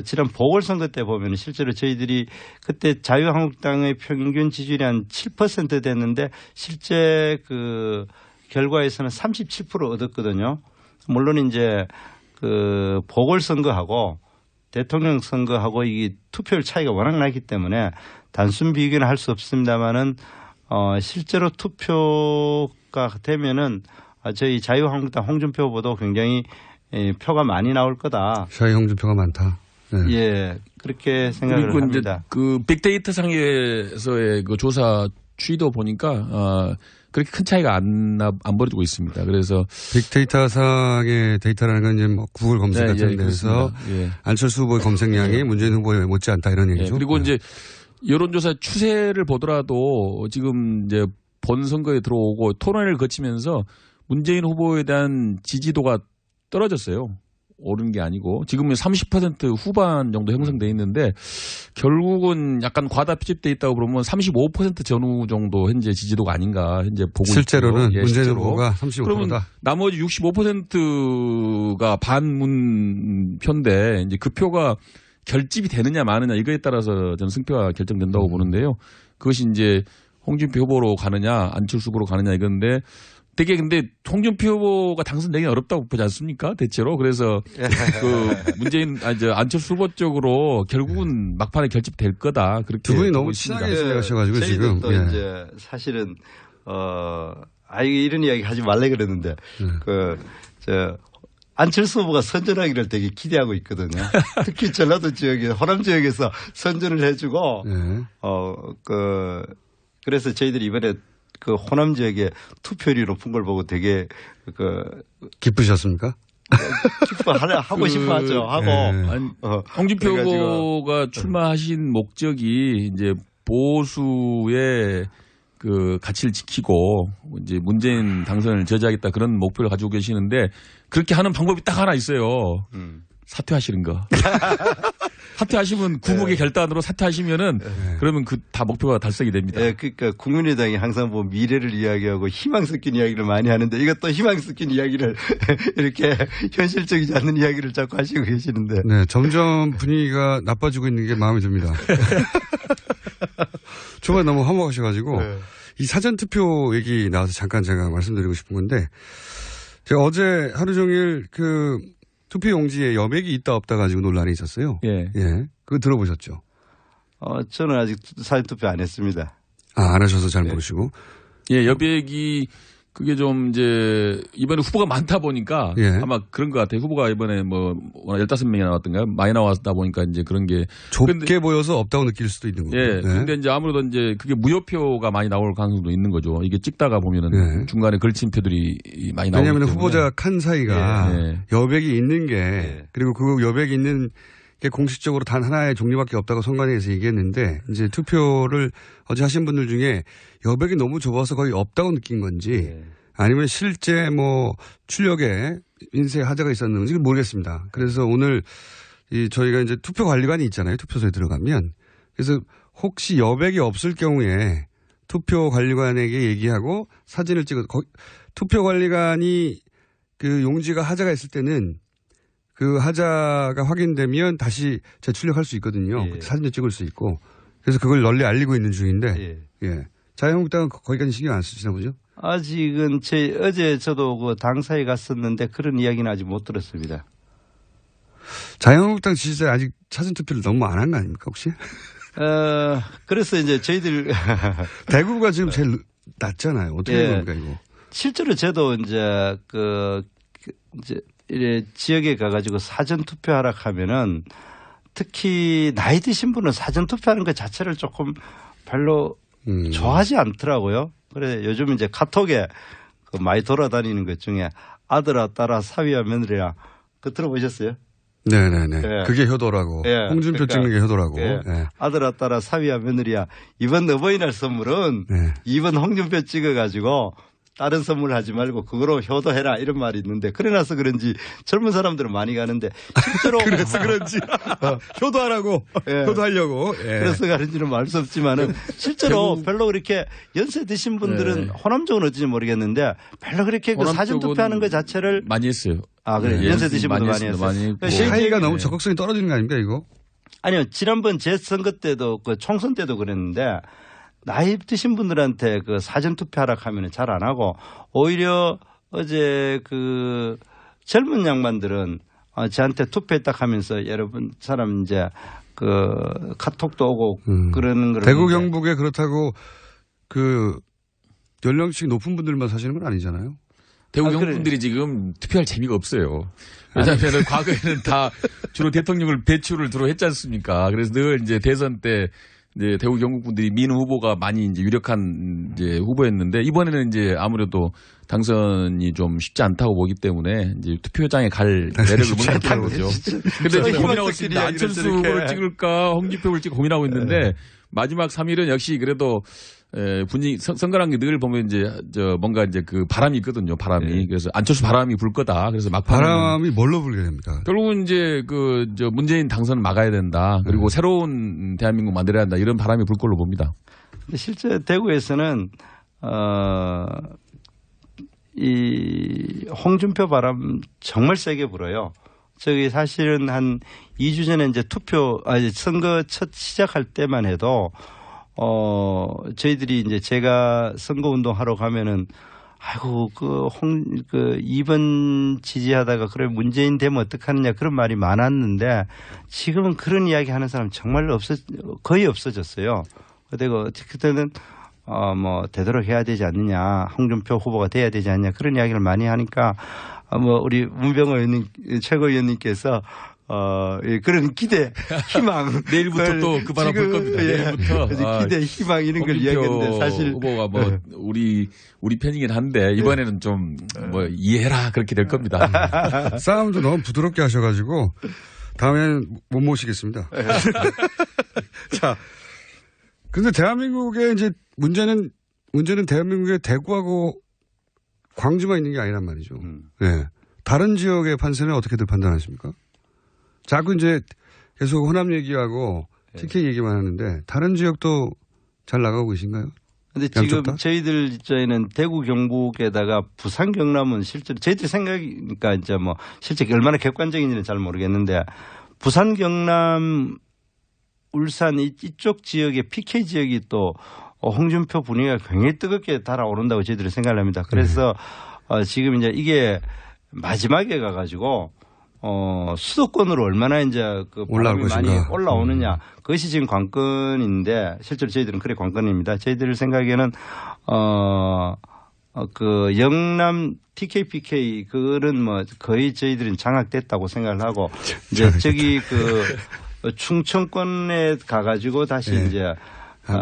지난 보궐선거 때 보면 실제로 저희들이 그때 자유한국당의 평균 지지율이 한 7% 됐는데 실제 그 결과에서는 37% 얻었거든요. 물론 이제 그 보궐선거하고 대통령 선거하고 이 투표율 차이가 워낙 나기 때문에 단순 비교는 할 수 없습니다만은 실제로 투표가 되면은 저희 자유한국당 홍준표 후보도 굉장히 표가 많이 나올 거다.
샤이 홍준표가 많다. 네.
예, 그렇게 생각을 합니다.
그 빅데이터 상에서의 그 조사 추이도 보니까 그렇게 큰 차이가 안 벌어지고 있습니다. 그래서
빅데이터 상의 데이터라는 건 이제 뭐 구글 검색 같은 데서 안철수 후보의 검색량이 문재인 후보에 못지않다 이런 얘기죠.
그리고 이제 여론조사 추세를 보더라도 지금 이제 본 선거에 들어오고 토론회를 거치면서 문재인 후보에 대한 지지도가 떨어졌어요. 오른 게 아니고 지금은 30% 후반 정도 형성돼 있는데 결국은 약간 과다 표집돼 있다고 그러면 35% 전후 정도 현재 지지도가 아닌가 현재 보고
실제로는
있고요.
문재인 후보가 35%다.
그러면 나머지 65%가 반문표인데 이제 그 표가 결집이 되느냐 마느냐 이거에 따라서 저는 승표가 결정된다고 보는데요. 그것이 이제 홍준표 후보로 가느냐 안철수 후보로 가느냐 이건데 되게 근데 홍준표 후보가 당선되기 어렵다고 보지 않습니까? 대체로. 그래서 그 문재인, 안철수 후보 쪽으로 결국은 막판에 결집될 거다. 그렇게.
두 분이 너무 친하게 지내셔가지고 지금.
또 이제 사실은, 이런 이야기 하지 말래 그랬는데, 안철수 후보가 선전하기를 되게 기대하고 있거든요. 특히 전라도 지역에, 호남 지역에서 선전을 해주고, 그래서 저희들이 이번에 그 호남 지역에 투표율이 높은 걸 보고 되게
기쁘셨습니까?
하고 싶어 하죠. 하고.
홍준표 후보가 출마하신 목적이 이제 보수의 그 가치를 지키고 이제 문재인 당선을 저지하겠다 그런 목표를 가지고 계시는데 그렇게 하는 방법이 딱 하나 있어요. 사퇴하시는 거. 사퇴하시면 구국의 결단으로 사퇴하시면은 그러면 그 다 목표가 달성이 됩니다.
네, 그러니까 국민의당이 항상 뭐 미래를 이야기하고 희망 섞인 이야기를 많이 하는데 이것도 희망 섞인 이야기를 이렇게 현실적이지 않는 이야기를 자꾸 하시고 계시는데.
네, 점점 분위기가 나빠지고 있는 게 마음에 듭니다. 초반에 너무 화목하셔가지고 이 사전투표 얘기 나와서 잠깐 제가 말씀드리고 싶은 건데 제가 어제 하루 종일 그 투표용지에 여백이 있다 없다 가지고 논란이 있었어요.
예.
그거 들어보셨죠?
저는 아직 사전투표 안 했습니다.
안 하셔서 잘 모르시고.
예, 여백이 그게 좀 이제 이번에 후보가 많다 보니까 아마 그런 것 같아요. 후보가 이번에 뭐 15명이 나왔던가요? 많이 나왔다 보니까 이제 그런 게
좁게 보여서 없다고 느낄 수도 있는 거고.
예. 근데 이제 아무래도 이제 그게 무효표가 많이 나올 가능성도 있는 거죠. 이게 찍다가 보면은 중간에 걸친 표들이 많이 나오기 때문에.
왜냐하면 후보자 칸 사이가 여백이 있는 게 그리고 그 여백이 있는 게 공식적으로 단 하나의 종류밖에 없다고 선관위에서 얘기했는데 이제 투표를 어제 하신 분들 중에 여백이 너무 좁아서 거의 없다고 느낀 건지 아니면 실제 뭐 출력에 인쇄 하자가 있었는지 모르겠습니다. 그래서 오늘 저희가 이제 투표 관리관이 있잖아요. 투표소에 들어가면. 그래서 혹시 여백이 없을 경우에 투표 관리관에게 얘기하고 사진을 찍어 투표 관리관이 그 용지가 하자가 있을 때는 그 하자가 확인되면 다시 재출력할 수 있거든요. 사진도 찍을 수 있고. 그래서 그걸 널리 알리고 있는 중인데. 자유한국당은 거기까지 신경 안 쓰시나 보죠?
아직은 어제 저도 그 당사에 갔었는데 그런 이야기는 아직 못 들었습니다.
자유한국당 지지자 아직 사전투표를 너무 안 한 거 아닙니까 혹시?
그래서 이제 저희들
대구가 지금 제일 낮잖아요. 어떻게 된 겁니까 이거?
실제로 저도 이제 이제 이래 지역에 가가지고 사전투표하라 하면은 특히 나이 드신 분은 사전투표하는 것 자체를 조금 별로 좋아하지 않더라고요. 그래 요즘 이제 카톡에 그 많이 돌아다니는 것 중에 아들아 딸아 사위와 며느리야 그거 들어보셨어요?
네네네. 그게 효도라고. 홍준표 찍는 게 효도라고.
아들아 딸아 사위와 며느리야 이번 어버이날 선물은 이번 홍준표 찍어가지고 다른 선물 하지 말고 그거로 효도해라 이런 말이 있는데 그래놔서 그런지 젊은 사람들은 많이 가는데 실제로
그래서 그런지 효도하라고 효도하려고
그래서 가는지는 말 수 없지만은 실제로 별로 그렇게 연세 드신 분들은 호남 쪽은 어찌인지 모르겠는데 별로 그렇게 그 사전투표하는 것 자체를
많이 했어요.
아 그래 연세 드신 분들 많이 했어요.
차이가 너무 적극성이 떨어지는 거 아닙니까 이거?
아니요 지난번 제 선거 때도 그 총선 때도 그랬는데. 나이 드신 분들한테 그 사전투표하라 하면 잘 안 하고 오히려 어제 그 젊은 양반들은 저한테 투표했다 하면서 여러분 사람 이제 그 카톡도 오고 그러는 걸
대구 경북에 그렇다고 그 연령층이 높은 분들만 사시는 건 아니잖아요.
대구 경북 분들이 지금 투표할 재미가 없어요. 왜냐하면 과거에는 다 주로 대통령을 배출을 주로 했지 않습니까? 그래서 늘 이제 대선 때 이제 대구 경북 분들이 민 후보가 많이 이제 유력한 이제 후보였는데 이번에는 이제 아무래도 당선이 좀 쉽지 않다고 보기 때문에 이제 투표장에 갈 매력을 못 느끼는 거죠. 근데 지금 고민하고 있습니다. 안철수 후보를 찍을까 홍준표 후보를 찍고 고민하고 있는데 마지막 3일은 역시 그래도 분위기 선거란 게 늘 보면 이제 뭔가 이제 그 바람이 있거든요. 바람이. 그래서 안철수 바람이 불 거다. 그래서
바람이 뭘로 불게 됩니까?
결국은 이제 문재인 당선을 막아야 된다. 그리고 새로운 대한민국 만들어야 한다. 이런 바람이 불 걸로 봅니다.
근데 실제 대구에서는 이 홍준표 바람 정말 세게 불어요. 저기 사실은 한 2주 전에 이제 선거 첫 시작할 때만 해도 저희들이 이제 제가 선거운동 하러 가면은 아이고, 2번 지지하다가 그래 문재인 되면 어떡하느냐 그런 말이 많았는데 지금은 그런 이야기 하는 사람 정말 거의 없어졌어요. 그리고 그때는 되도록 해야 되지 않느냐, 홍준표 후보가 돼야 되지 않느냐 그런 이야기를 많이 하니까 우리 문병호 의원님, 최고위원님께서 그런 기대, 희망.
내일부터 또 그 바람 불 겁니다. 내일부터.
기대, 희망 이런 걸 이야기했는데 사실.
후보가 뭐 우리 편이긴 한데 이번에는 좀 뭐 이해해라 그렇게 될 겁니다.
싸움도 너무 부드럽게 하셔가지고 다음에는 못 모시겠습니다. 자, 근데 대한민국의 이제 문제는 대한민국의 대구하고 광주만 있는 게 아니란 말이죠. 네. 다른 지역의 판세는 어떻게들 판단하십니까? 자꾸 이제 계속 호남 얘기하고 TK 얘기만 하는데 다른 지역도 잘 나가고 계신가요?
근데 지금 저희들 입장에는 대구 경북에다가 부산 경남은 실제로 저희들 생각이니까 이제 뭐 실제 얼마나 객관적인지는 잘 모르겠는데 부산 경남 울산 이쪽 지역의 PK 지역이 또 홍준표 분위기가 굉장히 뜨겁게 달아오른다고 저희들이 생각을 합니다. 그래서 지금 이제 이게 마지막에 가가지고 수도권으로 얼마나 이제 그 바람이 많이 올라오느냐 그것이 지금 관건인데 실제로 저희들은 그래 관건입니다. 저희들 생각에는 그 영남 TKPK 그거는 뭐 거의 저희들은 장악됐다고 생각을 하고 이제 저기 그 충청권에 가가지고 다시 이제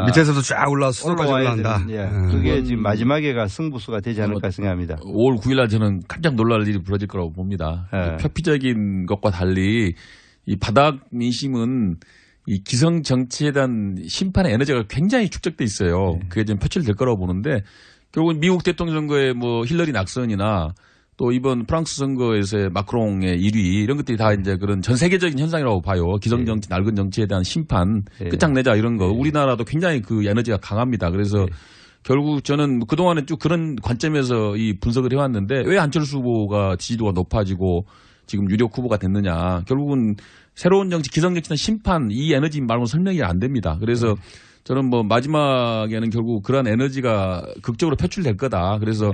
밑에서도 쫙 올라와서 수도까지 올라간다.
그게 지금 마지막에가 승부수가 되지 않을까 생각합니다.
5월 9일 날 저는 깜짝 놀랄 일이 벌어질 거라고 봅니다. 표피적인 것과 달리 이 바닥 민심은 이 기성 정치에 대한 심판의 에너지가 굉장히 축적돼 있어요. 그게 좀 표출될 거라고 보는데 결국은 미국 대통령 선거에 뭐 힐러리 낙선이나 또 이번 프랑스 선거에서의 마크롱의 1위 이런 것들이 다 이제 그런 전 세계적인 현상이라고 봐요. 기성정치, 낡은 정치에 대한 심판, 끝장내자 이런 거. 우리나라도 굉장히 그 에너지가 강합니다. 그래서 결국 저는 그동안에 쭉 그런 관점에서 이 분석을 해왔는데 왜 안철수 후보가 지지도가 높아지고 지금 유력 후보가 됐느냐. 결국은 새로운 정치, 기성정치나 심판 이 에너지 말고는 설명이 안 됩니다. 그래서 저는 뭐 마지막에는 결국 그런 에너지가 극적으로 표출될 거다. 그래서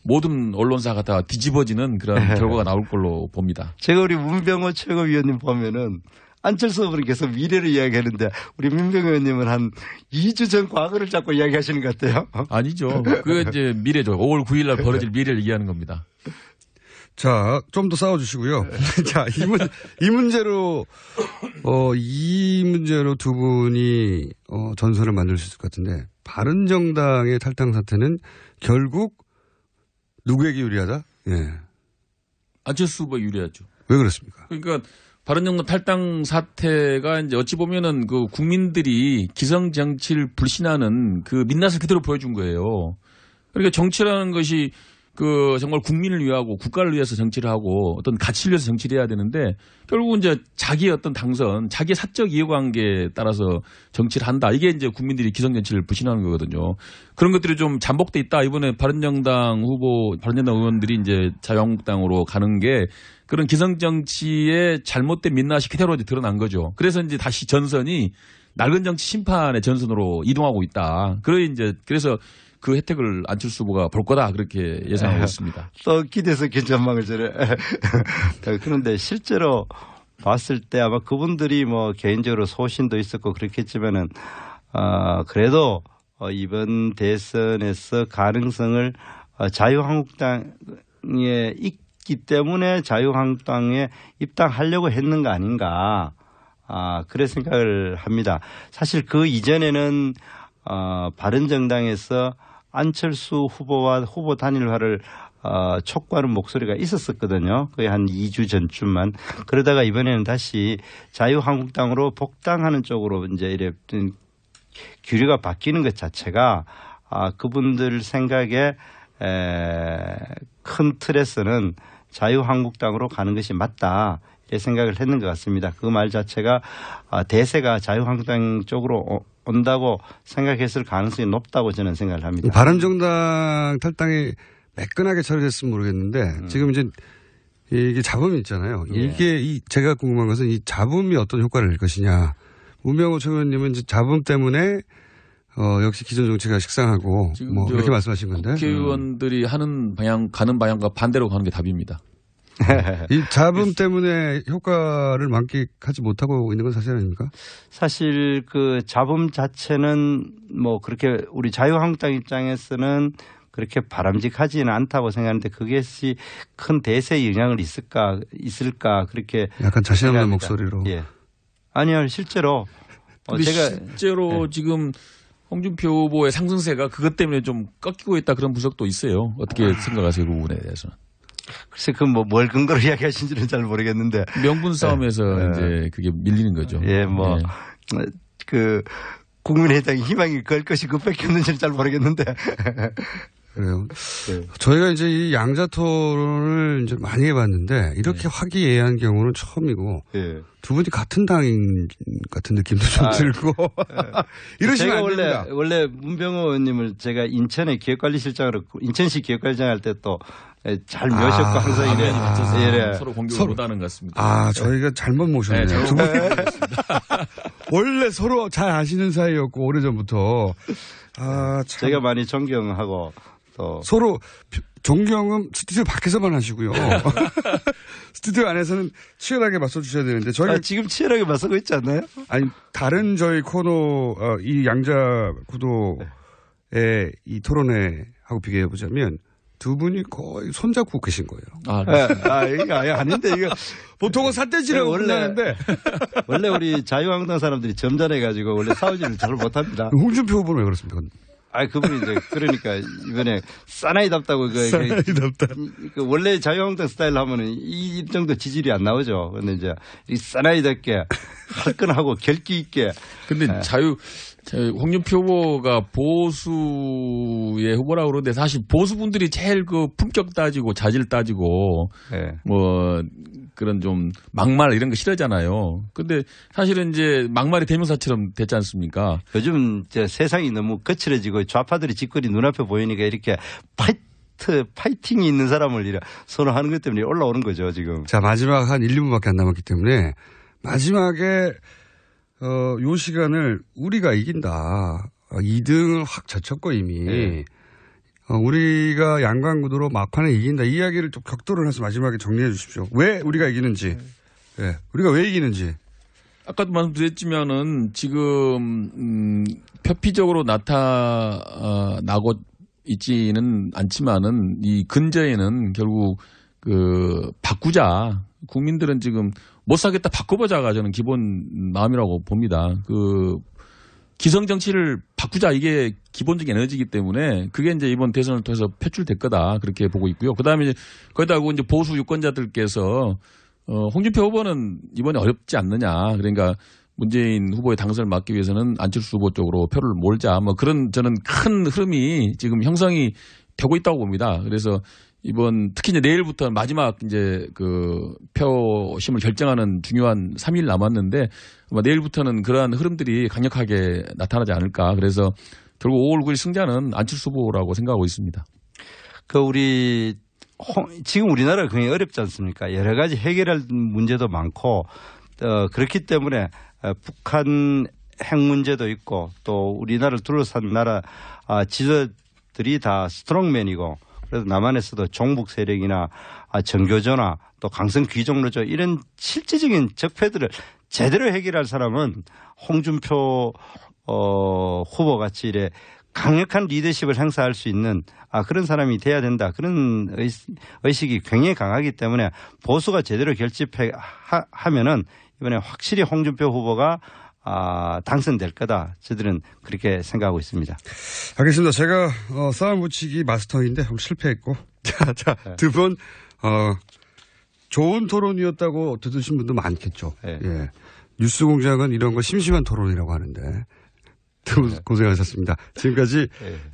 모든 언론사가 다 뒤집어지는 그런 결과가 나올 걸로 봅니다.
제가 우리 문병호 최고위원님 보면은 안철수 후보는 계속 미래를 이야기하는데 우리 문병호 의원님은 한 2주 전 과거를 자꾸 이야기하시는 것 같아요.
아니죠. 그게 이제 미래죠. 5월 9일 날 벌어질 미래를 얘기하는 겁니다.
자, 좀 더 싸워주시고요. 자, 이 문제로 두 분이 전선을 만들 수 있을 것 같은데 바른정당의 탈당 사태는 결국 누구에게 유리하다? 예.
안철수 후보 유리하죠.
왜 그렇습니까?
그러니까 바른정당 탈당 사태가 이제 어찌 보면은 그 국민들이 기성 정치를 불신하는 그 민낯을 그대로 보여준 거예요. 그러니까 정치라는 것이 그 정말 국민을 위하고 국가를 위해서 정치를 하고 어떤 가치를 위해서 정치를 해야 되는데 결국은 이제 자기의 어떤 당선, 자기의 사적 이해관계에 따라서 정치를 한다. 이게 이제 국민들이 기성 정치를 불신하는 거거든요. 그런 것들이 좀 잠복돼 있다. 이번에 바른정당 의원들이 이제 자유한국당으로 가는 게 그런 기성 정치의 잘못된 민낯이 그대로 이제 드러난 거죠. 그래서 이제 다시 전선이 낡은 정치 심판의 전선으로 이동하고 있다. 그래서 그 혜택을 안철수 후보가 볼 거다 그렇게 예상하고 있습니다.
또 기대서 긴전망을 전해. 그런데 실제로 봤을 때 아마 그분들이 뭐 개인적으로 소신도 있었고 그렇겠지만은 그래도 이번 대선에서 가능성을 자유한국당에 있기 때문에 자유한국당에 입당하려고 했는 거 아닌가. 그래 생각을 합니다. 사실 그 이전에는 바른정당에서 안철수 후보와 후보 단일화를 촉구하는 목소리가 있었었거든요. 거의 한 2주 전쯤만. 그러다가 이번에는 다시 자유한국당으로 복당하는 쪽으로 이제 이래 규류가 바뀌는 것 자체가 그분들 생각에 큰 틀에서는 자유한국당으로 가는 것이 맞다. 이렇게 생각을 했는 것 같습니다. 그 말 자체가 대세가 자유한국당 쪽으로 온다고 생각했을 가능성이 높다고 저는 생각을 합니다.
바른정당 탈당이 매끈하게 처리됐으면 모르겠는데 지금 이제 이게 잡음이 있잖아요. 이게 제가 궁금한 것은 이 잡음이 어떤 효과를 낼 것이냐. 문병호 최고위원님은 이제 잡음 때문에 역시 기존 정치가 식상하고 뭐 이렇게 말씀하신 건데.
국회의원들이 가는 방향과 반대로 가는 게 답입니다.
이 잡음 때문에 효과를 만끽하지 못하고 있는 건 사실 아닙니까?
사실 그 잡음 자체는 뭐 그렇게 우리 자유한국당 입장에서는 그렇게 바람직하지는 않다고 생각하는데 그것이 큰 대세에 영향을 있을까 그렇게
약간 자신 없는
생각합니다.
목소리로.
예. 아니요, 실제로 제가
실제로 지금 홍준표 후보의 상승세가 그것 때문에 좀 꺾이고 있다 그런 분석도 있어요. 어떻게 생각하세요, 그 부분에 대해서는?
글쎄, 뭘 근거로 이야기하신지는 잘 모르겠는데.
명분 싸움에서 이제 그게 밀리는 거죠.
예, 국민의당이 희망이 걸 것이 그밖에 없는지는 잘 모르겠는데.
그래요. 저희가 이제 이 양자 토론을 이제 많이 해봤는데 이렇게 화기애애한 경우는 처음이고 두 분이 같은 당인 같은 느낌도 좀 들고 이러시면 안 됩니다.
원래 문병호 의원님을 제가 인천의 기획관리실장으로 인천시 기획관리장 할 때 또 잘 모셨고 항상 이래
서로 공격을 못하는 것 같습니다.
저희가 잘못 모셨네요.
네,
두 분. 원래 서로 잘 아시는 사이였고 오래전부터. 참.
제가 많이 존경하고 또
서로 존경은 스튜디오 밖에서만 하시고요. 스튜디오 안에서는 치열하게 맞서주셔야 되는데 저희가
지금 치열하게 맞서고 있지 않나요?
아니 다른 저희 코너 이 양자 구도의 이 토론회 하고 비교해 보자면 두 분이 거의 손잡고 계신 거예요.
이거 아닌데 이거
보통은 삿대질하고 끝나는데
원래 우리 자유한국당 사람들이 점잖해가지고 원래 싸우지를 잘 못합니다.
홍준표 후보는 왜 그렇습니까?
그분이 이제 그러니까 이번에 사나이답다고
사나이답다.
원래 자유한국당 스타일 하면은 이 정도 지지율이 안 나오죠. 그런데 이제 이 사나이답게 화끈하고 결기 있게.
근데 홍준표 후보가 보수의 후보라고 그러는데 사실 보수분들이 제일 그 품격 따지고 자질 따지고 그런 좀 막말 이런 거 싫어하잖아요. 근데 사실은 이제 막말이 대명사처럼 됐지 않습니까?
요즘 이제 세상이 너무 거칠어지고 좌파들이 짓거리 눈앞에 보이니까 이렇게 파이팅이 있는 사람을 선호하는 것 때문에 올라오는 거죠, 지금.
자, 마지막 한 1, 2분밖에 안 남았기 때문에 마지막에 요 시간을 우리가 이긴다. 2등을 확 젖혔고 이미. 우리가 양강구도로 막판에 이긴다. 이 이야기를 좀 격도를 해서 마지막에 정리해 주십시오. 왜 우리가 이기는지. 우리가 왜 이기는지.
아까도 말씀드렸지만은 지금 표피적으로 나타나고 있지는 않지만은 이 근저에는 결국 바꾸자. 국민들은 지금 못 사겠다 바꿔보자가 저는 기본 마음이라고 봅니다. 기성 정치를 바꾸자 이게 기본적인 에너지이기 때문에 그게 이제 이번 대선을 통해서 표출될 거다 그렇게 보고 있고요. 그다음에 거기다 이제 보수 유권자들께서 홍준표 후보는 이번에 어렵지 않느냐. 그러니까 문재인 후보의 당선을 막기 위해서는 안철수 후보 쪽으로 표를 몰자. 그런 저는 큰 흐름이 지금 형성이 되고 있다고 봅니다. 그래서 이번 특히 이제 내일부터 마지막 이제 표심을 결정하는 중요한 3일 남았는데 아마 내일부터는 그러한 흐름들이 강력하게 나타나지 않을까. 그래서 결국 5월 9일 승자는 안철수 후보라고 생각하고 있습니다.
지금 우리나라가 굉장히 어렵지 않습니까? 여러 가지 해결할 문제도 많고 그렇기 때문에 북한 핵 문제도 있고 또 우리나라를 둘러싼 나라 지도들이 다 스트롱맨이고 그래서 남한에서도 종북 세력이나 정교조나 또 강성 귀족노조 이런 실질적인 적폐들을 제대로 해결할 사람은 홍준표 후보 같이 이래 강력한 리더십을 행사할 수 있는 그런 사람이 돼야 된다. 그런 의식이 굉장히 강하기 때문에 보수가 제대로 결집하면은 이번에 확실히 홍준표 후보가 당선될 거다. 저들은 그렇게 생각하고 있습니다.
알겠습니다. 제가 싸움 붙이기 마스터인데 실패했고 두 분 좋은 토론이었다고 들으신 분도 많겠죠. 예. 뉴스공장은 이런 거 심심한 토론이라고 하는데 두 분 고생하셨습니다. 지금까지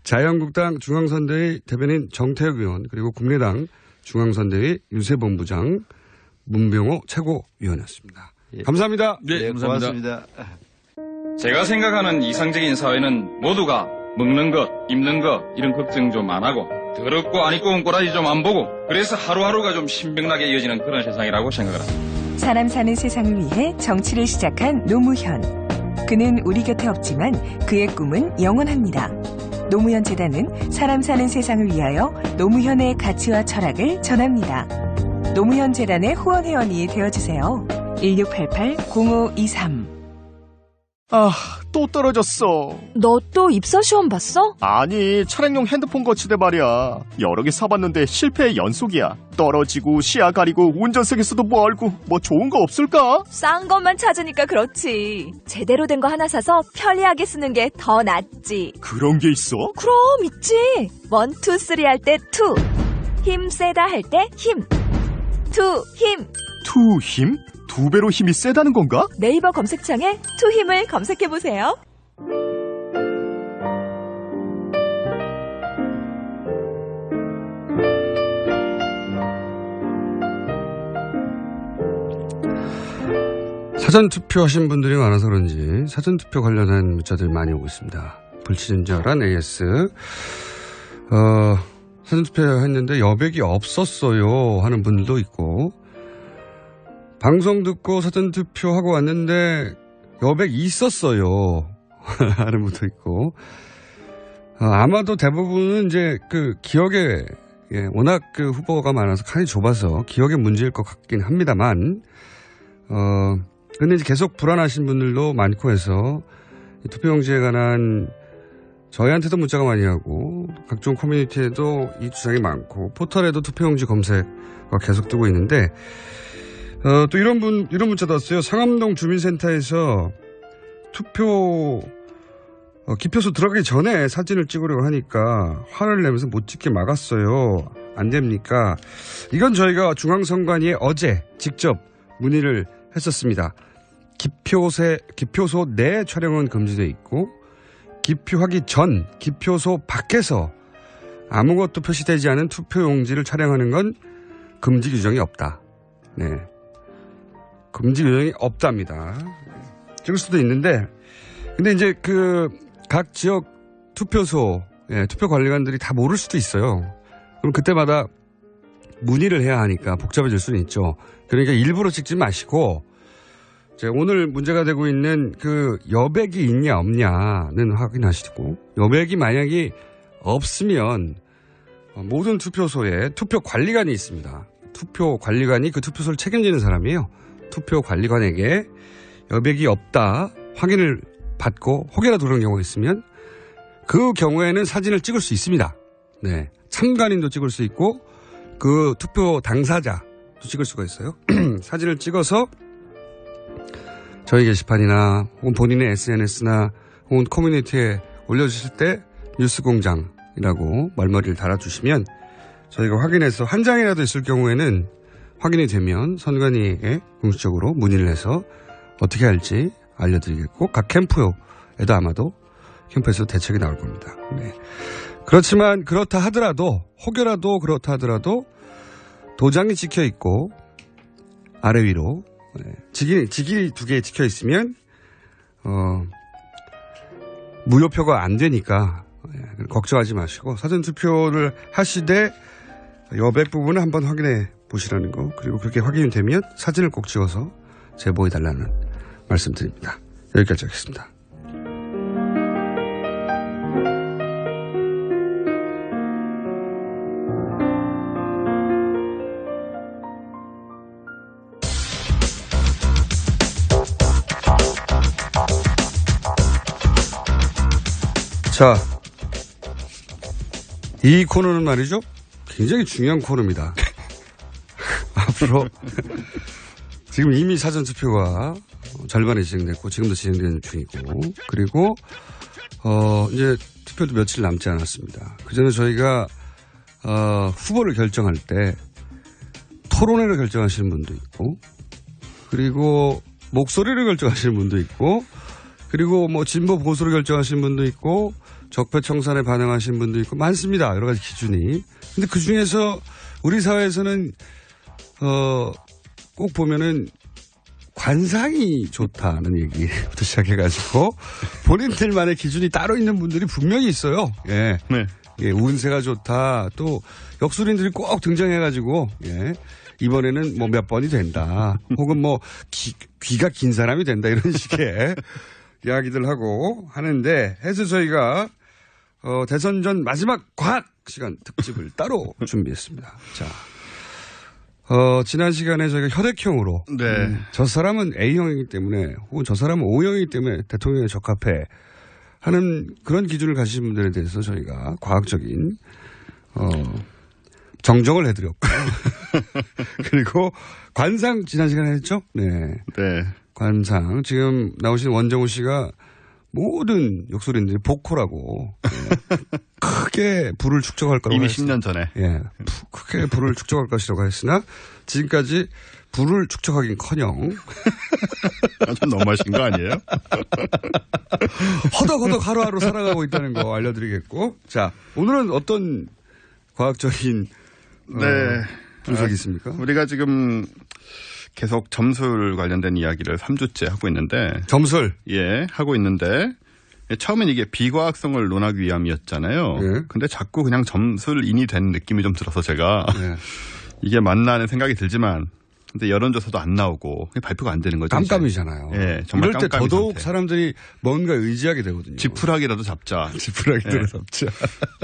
자유한국당 중앙선대위 대변인 정태혁 의원 그리고 국민의당 중앙선대위 유세본부장 문병호 최고위원이었습니다. 감사합니다.
네, 감사합니다.
고맙습니다.
제가 생각하는 이상적인 사회는 모두가 먹는 것, 입는 것 이런 걱정 좀 안 하고 더럽고 안 입고 온 꼬라지 좀 안 보고 그래서 하루하루가 좀 신명나게 이어지는 그런 세상이라고 생각을 합니다.
사람 사는 세상을 위해 정치를 시작한 노무현. 그는 우리 곁에 없지만 그의 꿈은 영원합니다. 노무현 재단은 사람 사는 세상을 위하여 노무현의 가치와 철학을 전합니다. 노무현 재단의 후원 회원이 되어주세요. 1688-0523
또 떨어졌어.
너 또 입사 시험 봤어?
아니, 차량용 핸드폰 거치대 말이야. 여러 개 사봤는데 실패의 연속이야. 떨어지고 시야 가리고 운전석에서도 멀고 뭐 좋은 거 없을까?
싼 것만 찾으니까 그렇지. 제대로 된 거 하나 사서 편리하게 쓰는 게 더 낫지.
그런 게 있어?
그럼 있지. 1, 2, 3 할 때 2. 힘 세다 할 때 힘. 2 힘.
2 힘? 2배로 힘이 세다는 건가?
네이버 검색창에 2 힘을 검색해보세요.
사전투표 하신 분들이 많아서 그런지 사전투표 관련한 문자들이 많이 오고 있습니다. 불친절한 AS. 사전투표 했는데 여백이 없었어요 하는 분들도 있고, 방송 듣고 사전투표하고 왔는데 여백 있었어요 하는 분도 있고, 아마도 대부분은 이제 그 기억에, 워낙 그 후보가 많아서 칸이 좁아서 기억의 문제일 것 같긴 합니다만, 근데 이제 계속 불안하신 분들도 많고 해서 투표용지에 관한 저희한테도 문자가 많이 하고 각종 커뮤니티에도 이 주장이 많고 포털에도 투표용지 검색가 계속 뜨고 있는데, 또 이런 문자도 왔어요. 상암동 주민센터에서 기표소 들어가기 전에 사진을 찍으려고 하니까 화를 내면서 못 찍게 막았어요. 안 됩니까? 이건 저희가 중앙선관위에 어제 직접 문의를 했었습니다. 기표소 내 촬영은 금지되어 있고, 기표하기 전 기표소 밖에서 아무것도 표시되지 않은 투표용지를 촬영하는 건 금지 규정이 없다. 네. 금지 규정이 없답니다. 찍을 수도 있는데, 근데 이제 각 지역 투표소, 투표 관리관들이 다 모를 수도 있어요. 그럼 그때마다 문의를 해야 하니까 복잡해질 수는 있죠. 그러니까 일부러 찍지 마시고, 오늘 문제가 되고 있는 그 여백이 있냐 없냐는 확인하시고, 여백이 만약에 없으면 모든 투표소에 투표 관리관이 있습니다. 투표 관리관이 그 투표소를 책임지는 사람이에요. 투표 관리관에게 여백이 없다 확인을 받고 혹여라도 그런 경우가 있으면 그 경우에는 사진을 찍을 수 있습니다. 네, 참관인도 찍을 수 있고 그 투표 당사자도 찍을 수가 있어요. 사진을 찍어서 저희 게시판이나 혹은 본인의 SNS나 혹은 커뮤니티에 올려주실 때 뉴스공장이라고 말머리를 달아주시면 저희가 확인해서 한 장이라도 있을 경우에는 확인이 되면 선관위에 공식적으로 문의를 해서 어떻게 할지 알려드리겠고, 각 캠프에도 아마도 캠프에서 대책이 나올 겁니다. 네. 그렇지만 그렇다 하더라도, 혹여라도 그렇다 하더라도 도장이 찍혀 있고 아래 위로 직이 2개 찍혀 있으면 무효표가 안 되니까 걱정하지 마시고 사전투표를 하시되 여백 부분을 한번 확인해 보시라는 거, 그리고 그렇게 확인이 되면 사진을 꼭 찍어서 제보해달라는 말씀드립니다. 여기까지 하겠습니다. 자, 이 코너는 말이죠, 굉장히 중요한 코너입니다. 앞으로 지금 이미 사전투표가 절반이 진행됐고 지금도 진행되는 중이고, 그리고 이제 투표도 며칠 남지 않았습니다. 그전에 저희가 후보를 결정할 때 토론회를 결정하시는 분도 있고, 그리고 목소리를 결정하시는 분도 있고, 그리고 뭐 진보 보수를 결정하시는 분도 있고, 적폐청산에 반응하시는 분도 있고, 많습니다. 여러 가지 기준이. 근데 그 중에서 우리 사회에서는 꼭 보면은 관상이 좋다는 얘기부터 시작해가지고 본인들만의 기준이 따로 있는 분들이 분명히 있어요. 예. 네. 예, 운세가 좋다. 또 역술인들이 꼭 등장해가지고, 예, 이번에는 뭐 몇 번이 된다. 혹은 뭐 귀가 긴 사람이 된다. 이런 식의 이야기들 하고 하는데, 해서 저희가 대선 전 마지막 과학 시간 특집을 따로 준비했습니다. 자, 지난 시간에 저희가 혈액형으로
네.
저 사람은 A형이기 때문에 혹은 저 사람은 O형이기 때문에 대통령에 적합해 하는 그런 기준을 가지신 분들에 대해서 저희가 과학적인 정정을 해드렸고 그리고 관상 지난 시간에 했죠? 네.
네.
관상 지금 나오신 원정우 씨가 모든 욕설인들이 복호라고 크게 불을 축적할 거라고
이미
했습니다.
10년 전에.
예, 크게 불을 축적할 것이라고 했으나 지금까지 불을 축적하긴커녕
좀 너무하신 거 아니에요?
허덕허덕 하루하루 살아가고 있다는 거 알려드리겠고 자 오늘은 어떤 과학적인 분석이 있습니까?
우리가 지금 계속 점술 관련된 이야기를 3주째 하고 있는데.
점술?
예, 하고 있는데. 처음엔 이게 비과학성을 논하기 위함이었잖아요.
예.
근데 자꾸 그냥 점술인이 된 느낌이 좀 들어서 제가
예.
이게 맞나 하는 생각이 들지만 근데 여론조사도 안 나오고 발표가 안 되는 거죠.
깜깜이잖아요.
예, 정말
이럴 때
깜깜이
더더욱
상태.
사람들이 뭔가 의지하게 되거든요.
지푸라기라도 잡자.
지푸라기라도 잡자.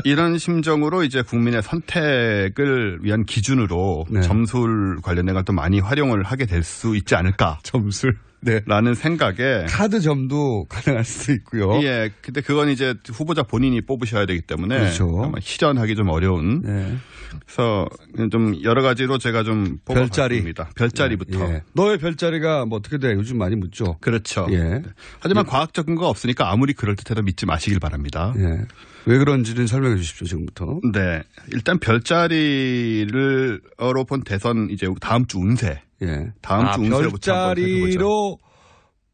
이런 심정으로 이제 국민의 선택을 위한 기준으로 점술 관련된 것도 많이 활용을 하게 될 수 있지 않을까.
점술. 네.
라는 생각에.
카드점도 가능할 수도 있고요.
예. 근데 그건 이제 후보자 본인이 뽑으셔야 되기 때문에.
그렇죠.
아마 실현하기 좀 어려운.
네.
그래서 좀 여러 가지로 제가 좀 뽑아봤습니다. 별자리부터.
예. 너의 별자리가 뭐 어떻게 돼? 요즘 많이 묻죠.
그렇죠.
예.
하지만 과학적인 거 없으니까 아무리 그럴듯해도 믿지 마시길 바랍니다.
예. 왜 그런지는 설명해 주십시오, 지금부터.
네. 일단 별자리를로 본 대선 이제 다음 주 운세.
예.
다음 주 운세부터
별자리로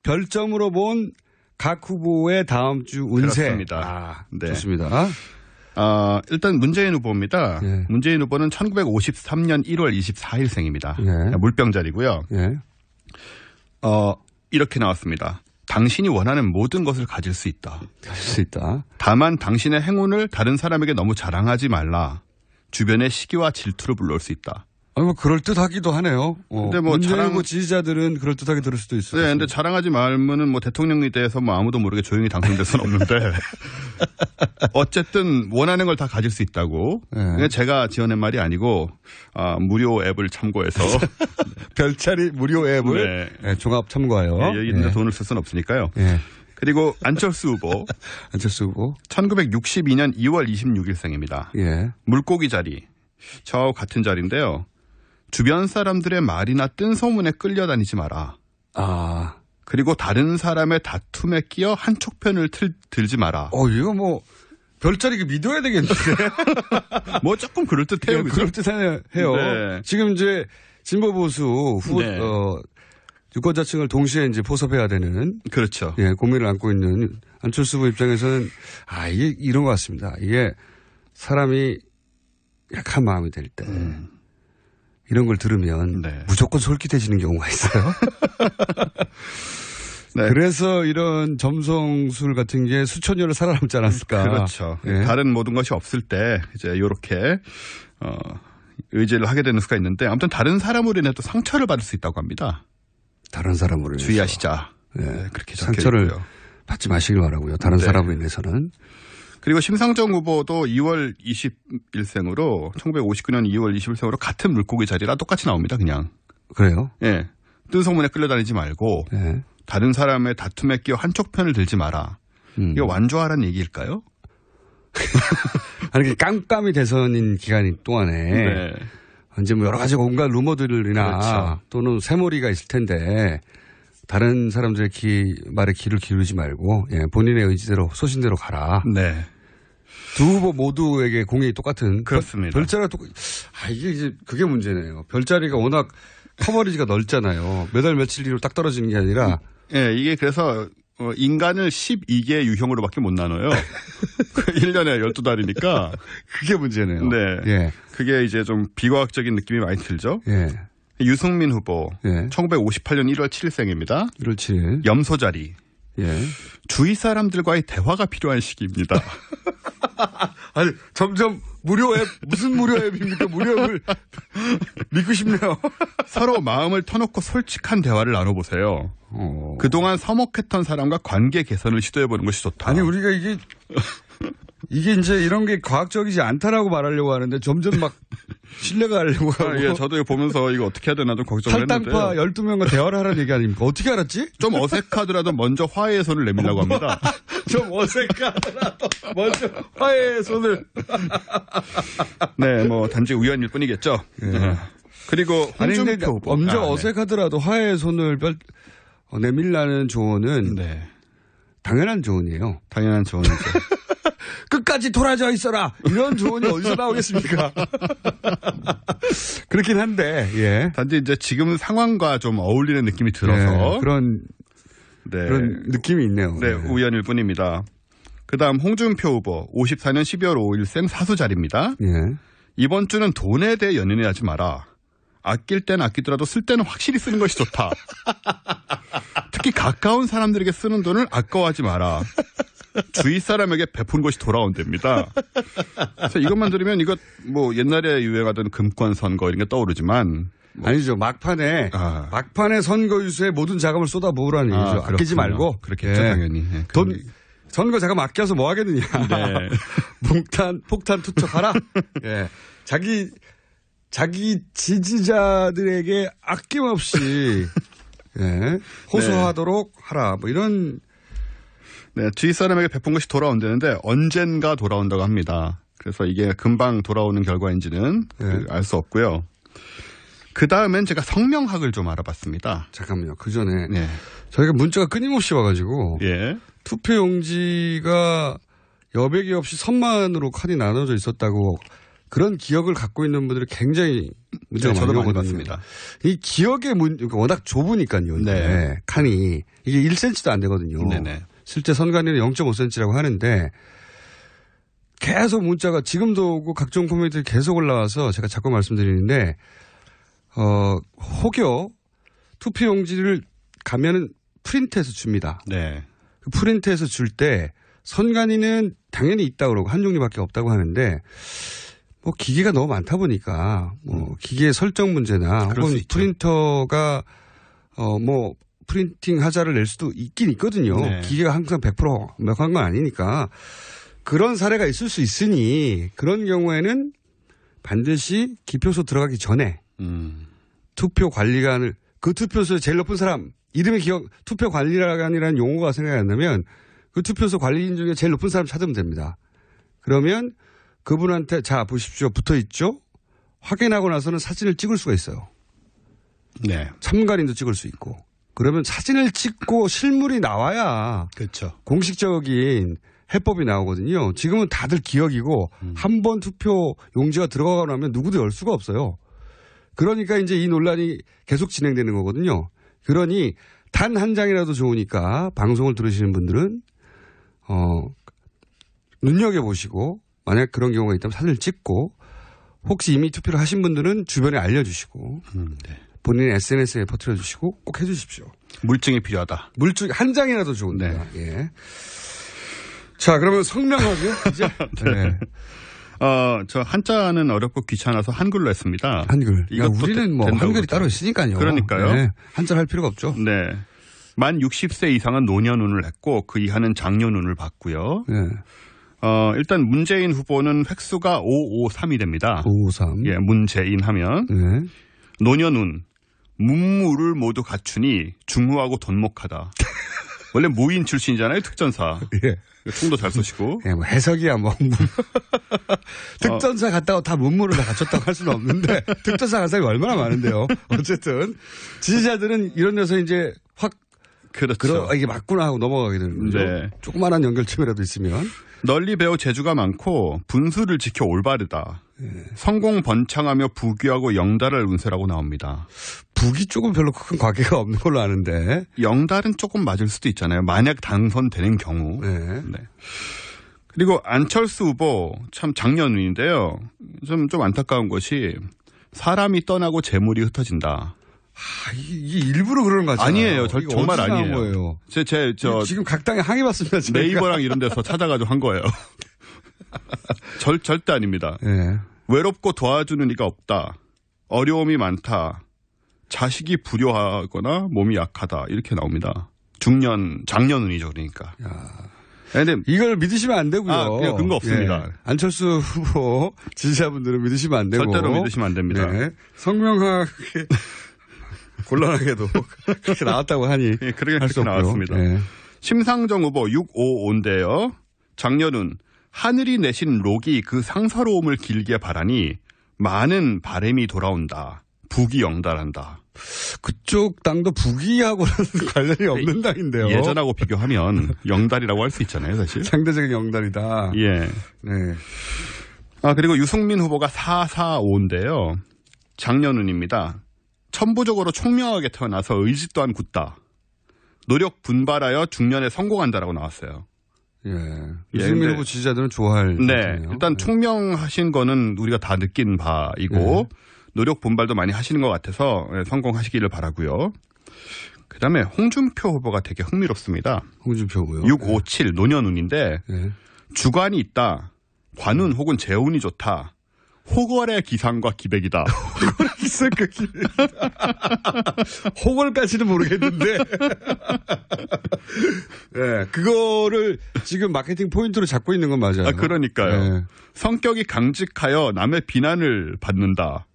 별점으로 본 각 후보의 다음 주 운세.
그렇습니다. 네.
좋습니다.
일단 문재인 후보입니다.
예.
문재인 후보는 1953년 1월 24일생입니다.
예.
물병자리고요.
예.
이렇게 나왔습니다. 당신이 원하는 모든 것을 가질 수 있다.
가질 수 있다.
다만 당신의 행운을 다른 사람에게 너무 자랑하지 말라. 주변의 시기와 질투를 불러올 수 있다.
뭐 그럴듯하기도 하네요.
근데 뭐
문재인 지지자들은 그럴듯하게 들을 수도 있어요.
네, 근데 자랑하지 말면은 뭐 대통령에 대해서 뭐 아무도 모르게 조용히 당선될 수는 없는데 어쨌든 원하는 걸 다 가질 수 있다고.
네.
제가 지어낸 말이 아니고 무료 앱을 참고해서
별자리 무료 앱을 네, 종합 참고하여.
여기 돈을 쓸 수는 없으니까요.
네.
그리고 안철수 후보.
안철수 후보.
1962년 2월 26일생입니다.
예.
물고기 자리. 저하고 같은 자리인데요. 주변 사람들의 말이나 뜬 소문에 끌려다니지 마라. 그리고 다른 사람의 다툼에 끼어 한쪽 편을 들지 마라.
이거 뭐 별자리 믿어야 되겠는데.
뭐 조금 그럴듯해요.
네, 그럴듯해요.
네.
지금 이제 진보 보수
네.
유권자층을 동시에 이제 포섭해야 되는.
그렇죠.
예, 고민을 안고 있는 안철수 후보 입장에서는 이게 이런 것 같습니다. 이게 사람이 약한 마음이 될 때. 이런 걸 들으면 무조건 솔깃해지는 경우가 있어요.
네.
그래서 이런 점성술 같은 게 수천 년을 살아남지 않았을까.
그렇죠.
예.
다른 모든 것이 없을 때 이제 이렇게 의지를 하게 되는 수가 있는데 아무튼 다른 사람으로 인해 또 상처를 받을 수 있다고 합니다.
다는 사람으로 인해서.
주의하시자.
네.
그렇게
상처를
있고요.
받지 마시길 바라고요. 다른 사람으로 인해서는.
그리고 심상정 후보도 2월 20일생으로 1959년 2월 20일생으로 같은 물고기 자리라 똑같이 나옵니다. 그냥.
그래요?
예. 뜬 소문에 끌려다니지 말고 다른 사람의 다툼에 끼어 한쪽 편을 들지 마라. 이거 완주하라는 얘기일까요?
아니 깜깜이 대선인 기간 동안에 이제 뭐 여러 가지 온갖 루머들이나 또는 새머리가 있을 텐데 다른 사람들의 말에 귀를 기울이지 말고 본인의 의지대로 소신대로 가라.
네.
두 후보 모두에게 공이 똑같은.
그렇습니다.
별자리가 이게 이제 그게 문제네요. 별자리가 워낙 커버리지가 넓잖아요. 몇 월 며칠 뒤로 딱 떨어지는 게 아니라.
예, 이게 그래서 인간을 12개 유형으로밖에 못 나눠요. 1년에 12달이니까.
그게 문제네요.
네.
예.
그게 이제 좀 비과학적인 느낌이 많이 들죠.
예.
유승민 후보. 1958년 1월 7일생입니다.
1월 7일.
염소자리.
예.
주위 사람들과의 대화가 필요한 시기입니다.
아니, 점점 무료 앱, 무슨 무료 앱입니까? 무료 앱을 믿고 싶네요.
서로 마음을 터놓고 솔직한 대화를 나눠보세요. 그동안 서먹했던 사람과 관계 개선을 시도해보는 것이 좋다.
아니, 우리가 이게 이제 이런 게 과학적이지 않다라고 말하려고 하는데 점점 막 신뢰가 하려고 하고.
예, 저도 이거 보면서 이거 어떻게 해야 되나 좀 걱정을 했는데.
탈당파 12명과 대화를 하라는 얘기 아닙니까? 어떻게 알았지?
좀 어색하더라도 먼저 화해의 손을 내밀라고 합니다.
좀 어색하더라도 먼저 화해의 손을.
네, 뭐 단지 우연일 뿐이겠죠.
예.
그리고 홍준표
먼저 어색하더라도 화해의 손을 내밀라는 조언은 당연한 조언이에요.
당연한 조언이죠.
끝까지 돌아져 있어라. 이런 조언이 어디서 나오겠습니까? 그렇긴 한데, 예.
단지 이제 지금 상황과 좀 어울리는 느낌이 들어서.
네, 그런 느낌이 있네요.
네, 우연일 뿐입니다. 그 다음 홍준표 후보, 54년 12월 5일생 사수자리입니다.
예.
이번 주는 돈에 대해 연연하지 마라. 아낄 때는 아끼더라도 쓸 때는 확실히 쓰는 것이 좋다. 특히 가까운 사람들에게 쓰는 돈을 아까워하지 마라. 주위 사람에게 베푼 것이 돌아온답니다. 그래서 이것만 들으면 이거 뭐 옛날에 유행하던 금권 선거 이런 게 떠오르지만
아니죠. 막판에 선거 유세에 모든 자금을 쏟아 부으라는 얘기죠. 아끼지 말고.
그렇겠죠, 당연히. 네,
돈 선거 자금 아껴서 뭐 하겠느냐.
네.
폭탄 투척하라. 예. 자기 지지자들에게 아낌없이 예. 호소하도록 하라. 뭐 이런.
네, 주위 사람에게 베푼 것이 돌아온다는데 언젠가 돌아온다고 합니다. 그래서 이게 금방 돌아오는 결과인지는 알 수 없고요. 그 다음엔 제가 성명학을 좀 알아봤습니다.
잠깐만요. 그 전에 저희가 문자가 끊임없이 와가지고 투표용지가 여백이 없이 선만으로 칸이 나눠져 있었다고 그런 기억을 갖고 있는 분들이 굉장히 문자가 많이 오거든요. 이 기억의 워낙 좁으니까요. 칸이 이게 1cm도 안 되거든요.
네네.
실제 선관위는 0.5cm라고 하는데 계속 문자가 지금도 오고 각종 코멘트들이 계속 올라와서 제가 자꾸 말씀드리는데 혹여 투표용지를 가면은 프린트해서 줍니다.
네.
그 프린트해서 줄 때 선관위는 당연히 있다고 그러고 한 종류밖에 없다고 하는데 뭐 기계가 너무 많다 보니까 뭐 기계 설정 문제나 혹은 프린터가 뭐 프린팅 하자를 낼 수도 있긴 있거든요.
네.
기계가 항상 100% 명확한 건 아니니까 그런 사례가 있을 수 있으니 그런 경우에는 반드시 기표소 들어가기 전에 투표 관리관을 그 투표소에 제일 높은 사람 이름이 투표 관리관이라는 용어가 생각이 안 나면 그 투표소 관리인 중에 제일 높은 사람 찾으면 됩니다. 그러면 그분한테 자 보십시오 붙어 있죠. 확인하고 나서는 사진을 찍을 수가 있어요.
네.
참관인도 찍을 수 있고. 그러면 사진을 찍고 실물이 나와야
그렇죠.
공식적인 해법이 나오거든요. 지금은 다들 기억이고 한 번 투표 용지가 들어가고 나면 누구도 열 수가 없어요. 그러니까 이제 이 논란이 계속 진행되는 거거든요. 그러니 단 한 장이라도 좋으니까 방송을 들으시는 분들은 눈여겨보시고 만약 그런 경우가 있다면 사진을 찍고 혹시 이미 투표를 하신 분들은 주변에 알려주시고 본인의 SNS에 퍼뜨려주시고 꼭 해주십시오.
물증이 필요하다.
물증 한 장이라도 좋은데. 예. 자, 그러면 성명하고요. 이제. 네.
저 한자는 어렵고 귀찮아서 한글로 했습니다.
한글. 우리는 뭐 한글이 따로 있으니까요.
그러니까요.
네. 한자를 할 필요가 없죠.
네. 만 60세 이상은 노년운을 했고 그 이하는 장년운을 봤고요.
네.
일단 문재인 후보는 획수가 553이 됩니다.
553.
예, 문재인 하면.
네.
노년운. 문무를 모두 갖추니 중후하고 돈목하다. 원래 무인 출신이잖아요, 특전사.
예.
총도 잘 쏘시고.
예, 뭐 해석이야, 뭐. 특전사 갔다고 다 문무를 다 갖췄다고 할 수는 없는데, 특전사 간 사람이 얼마나 많은데요. 어쨌든, 지지자들은 이런 데서 이제 확,
그렇죠.
이게 맞구나 하고 넘어가게 되는 거죠.
네.
조그만한 연결점이라도 있으면.
널리 배워 재주가 많고, 분수를 지켜 올바르다. 성공 번창하며 부귀하고 영달할 운세라고 나옵니다.
부귀 조금 별로 큰 관계가 없는 걸로 아는데.
영달은 조금 맞을 수도 있잖아요. 만약 당선되는 경우.
네.
그리고 안철수 후보 참 장년운인데요. 좀 안타까운 것이 사람이 떠나고 재물이 흩어진다.
이게 일부러 그러는 거죠?
아니에요. 정말 아니에요.
거예요?
지금
각 당에 항의받습니다.
네이버랑 이런 데서 찾아가지고 한 거예요. 절대 아닙니다.
네.
외롭고 도와주는 이가 없다. 어려움이 많다. 자식이 불효하거나 몸이 약하다. 이렇게 나옵니다. 장년운이죠, 그러니까.
근데 이걸 믿으시면 안 되고요.
그냥 근거 없습니다.
예. 안철수 후보 지지자분들은 믿으시면 안 되고.
절대로 믿으시면 안 됩니다.
네. 성명하게 곤란하게도 그렇게 나왔다고 하니.
예, 그렇게 나왔습니다. 네. 심상정 후보 655인데요. 장년은 하늘이 내신 록이 그 상서로움을 길게 바라니 많은 바람이 돌아온다. 북이 영달한다.
그쪽 땅도 북이하고는 관련이 없는 땅인데요.
예전하고 비교하면 영달이라고 할 수 있잖아요, 사실.
상대적인 영달이다.
예.
네.
그리고 유승민 후보가 445인데요. 장년은입니다. 천부적으로 총명하게 태어나서 의지 또한 굳다. 노력 분발하여 중년에 성공한다라고 나왔어요.
예. 유승민 후보 지지자들은 좋아할.
네.
같네요.
일단 총명하신 거는 우리가 다 느낀 바이고 노력 분발도 많이 하시는 것 같아서 성공하시기를 바라고요. 그다음에 홍준표 후보가 되게 흥미롭습니다.
홍준표 후보요.
657 노년운인데 주관이 있다. 관운 혹은 재운이 좋다. 호걸의 기상과 기백이다.
호걸의 기상과 기백이다. 호걸까지는 모르겠는데. 네, 그거를 지금 마케팅 포인트로 잡고 있는 건 맞아요.
그러니까요. 네. 성격이 강직하여 남의 비난을 받는다.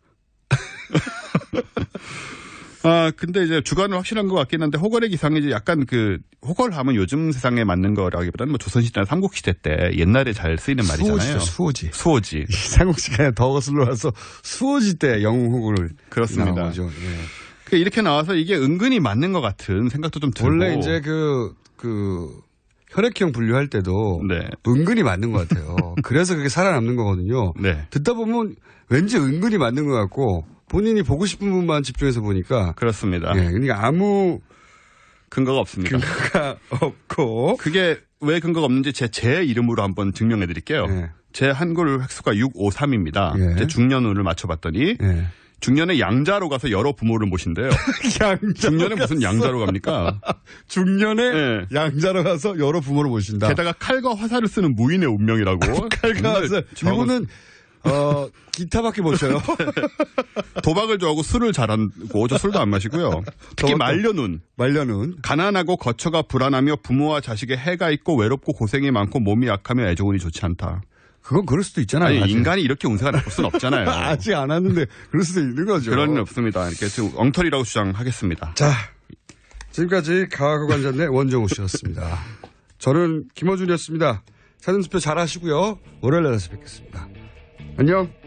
근데 이제 주관은 확실한 것 같긴 한데, 호걸의 기상이 이제 약간 호걸하면 요즘 세상에 맞는 거라기보다는 뭐 조선시대나 삼국시대 때 옛날에 잘 쓰이는 말이잖아요. 수호지.
삼국시가 더 거슬러 와서 수호지 때 영웅호걸을.
그렇습니다.
나오죠. 예.
이렇게 나와서 이게 은근히 맞는 것 같은 생각도 좀 들고.
원래 이제 혈액형 분류할 때도 은근히 맞는 것 같아요. 그래서 그게 살아남는 거거든요.
네.
듣다 보면 왠지 은근히 맞는 것 같고 본인이 보고 싶은 부분만 집중해서 보니까.
그렇습니다.
예, 그러니까 아무
근거가 없습니다.
근거가 없고.
그게 왜 근거가 없는지 제 이름으로 한번 증명해 드릴게요. 제 한글 획수가 653입니다. 제 중년운을 맞춰봤더니 중년에 양자로 가서 여러 부모를 모신대요. 중년에 무슨 양자로 갑니까?
중년에 양자로 가서 여러 부모를 모신다.
게다가 칼과 화살을 쓰는 무인의 운명이라고.
칼과 화살. 이분은 기타밖에 못 쳐요.
도박을 좋아하고 술을 잘하고, 저 술도 안 마시고요. 특히 말년운. 가난하고 거처가 불안하며 부모와 자식에 해가 있고 외롭고 고생이 많고 몸이 약하며 애조운이 좋지 않다.
그건 그럴 수도 있잖아요.
아니, 인간이 이렇게 운세가 나쁠 수는 없잖아요.
아직 안 왔는데 그럴 수도 있는 거죠.
그럴 리는 없습니다. 이렇게 좀 엉터리라고 주장하겠습니다.
자, 지금까지 가학관장의 원정우 씨였습니다. 저는 김어준이었습니다. 사전투표 잘 하시고요. 월요일에 다시 뵙겠습니다. 안녕.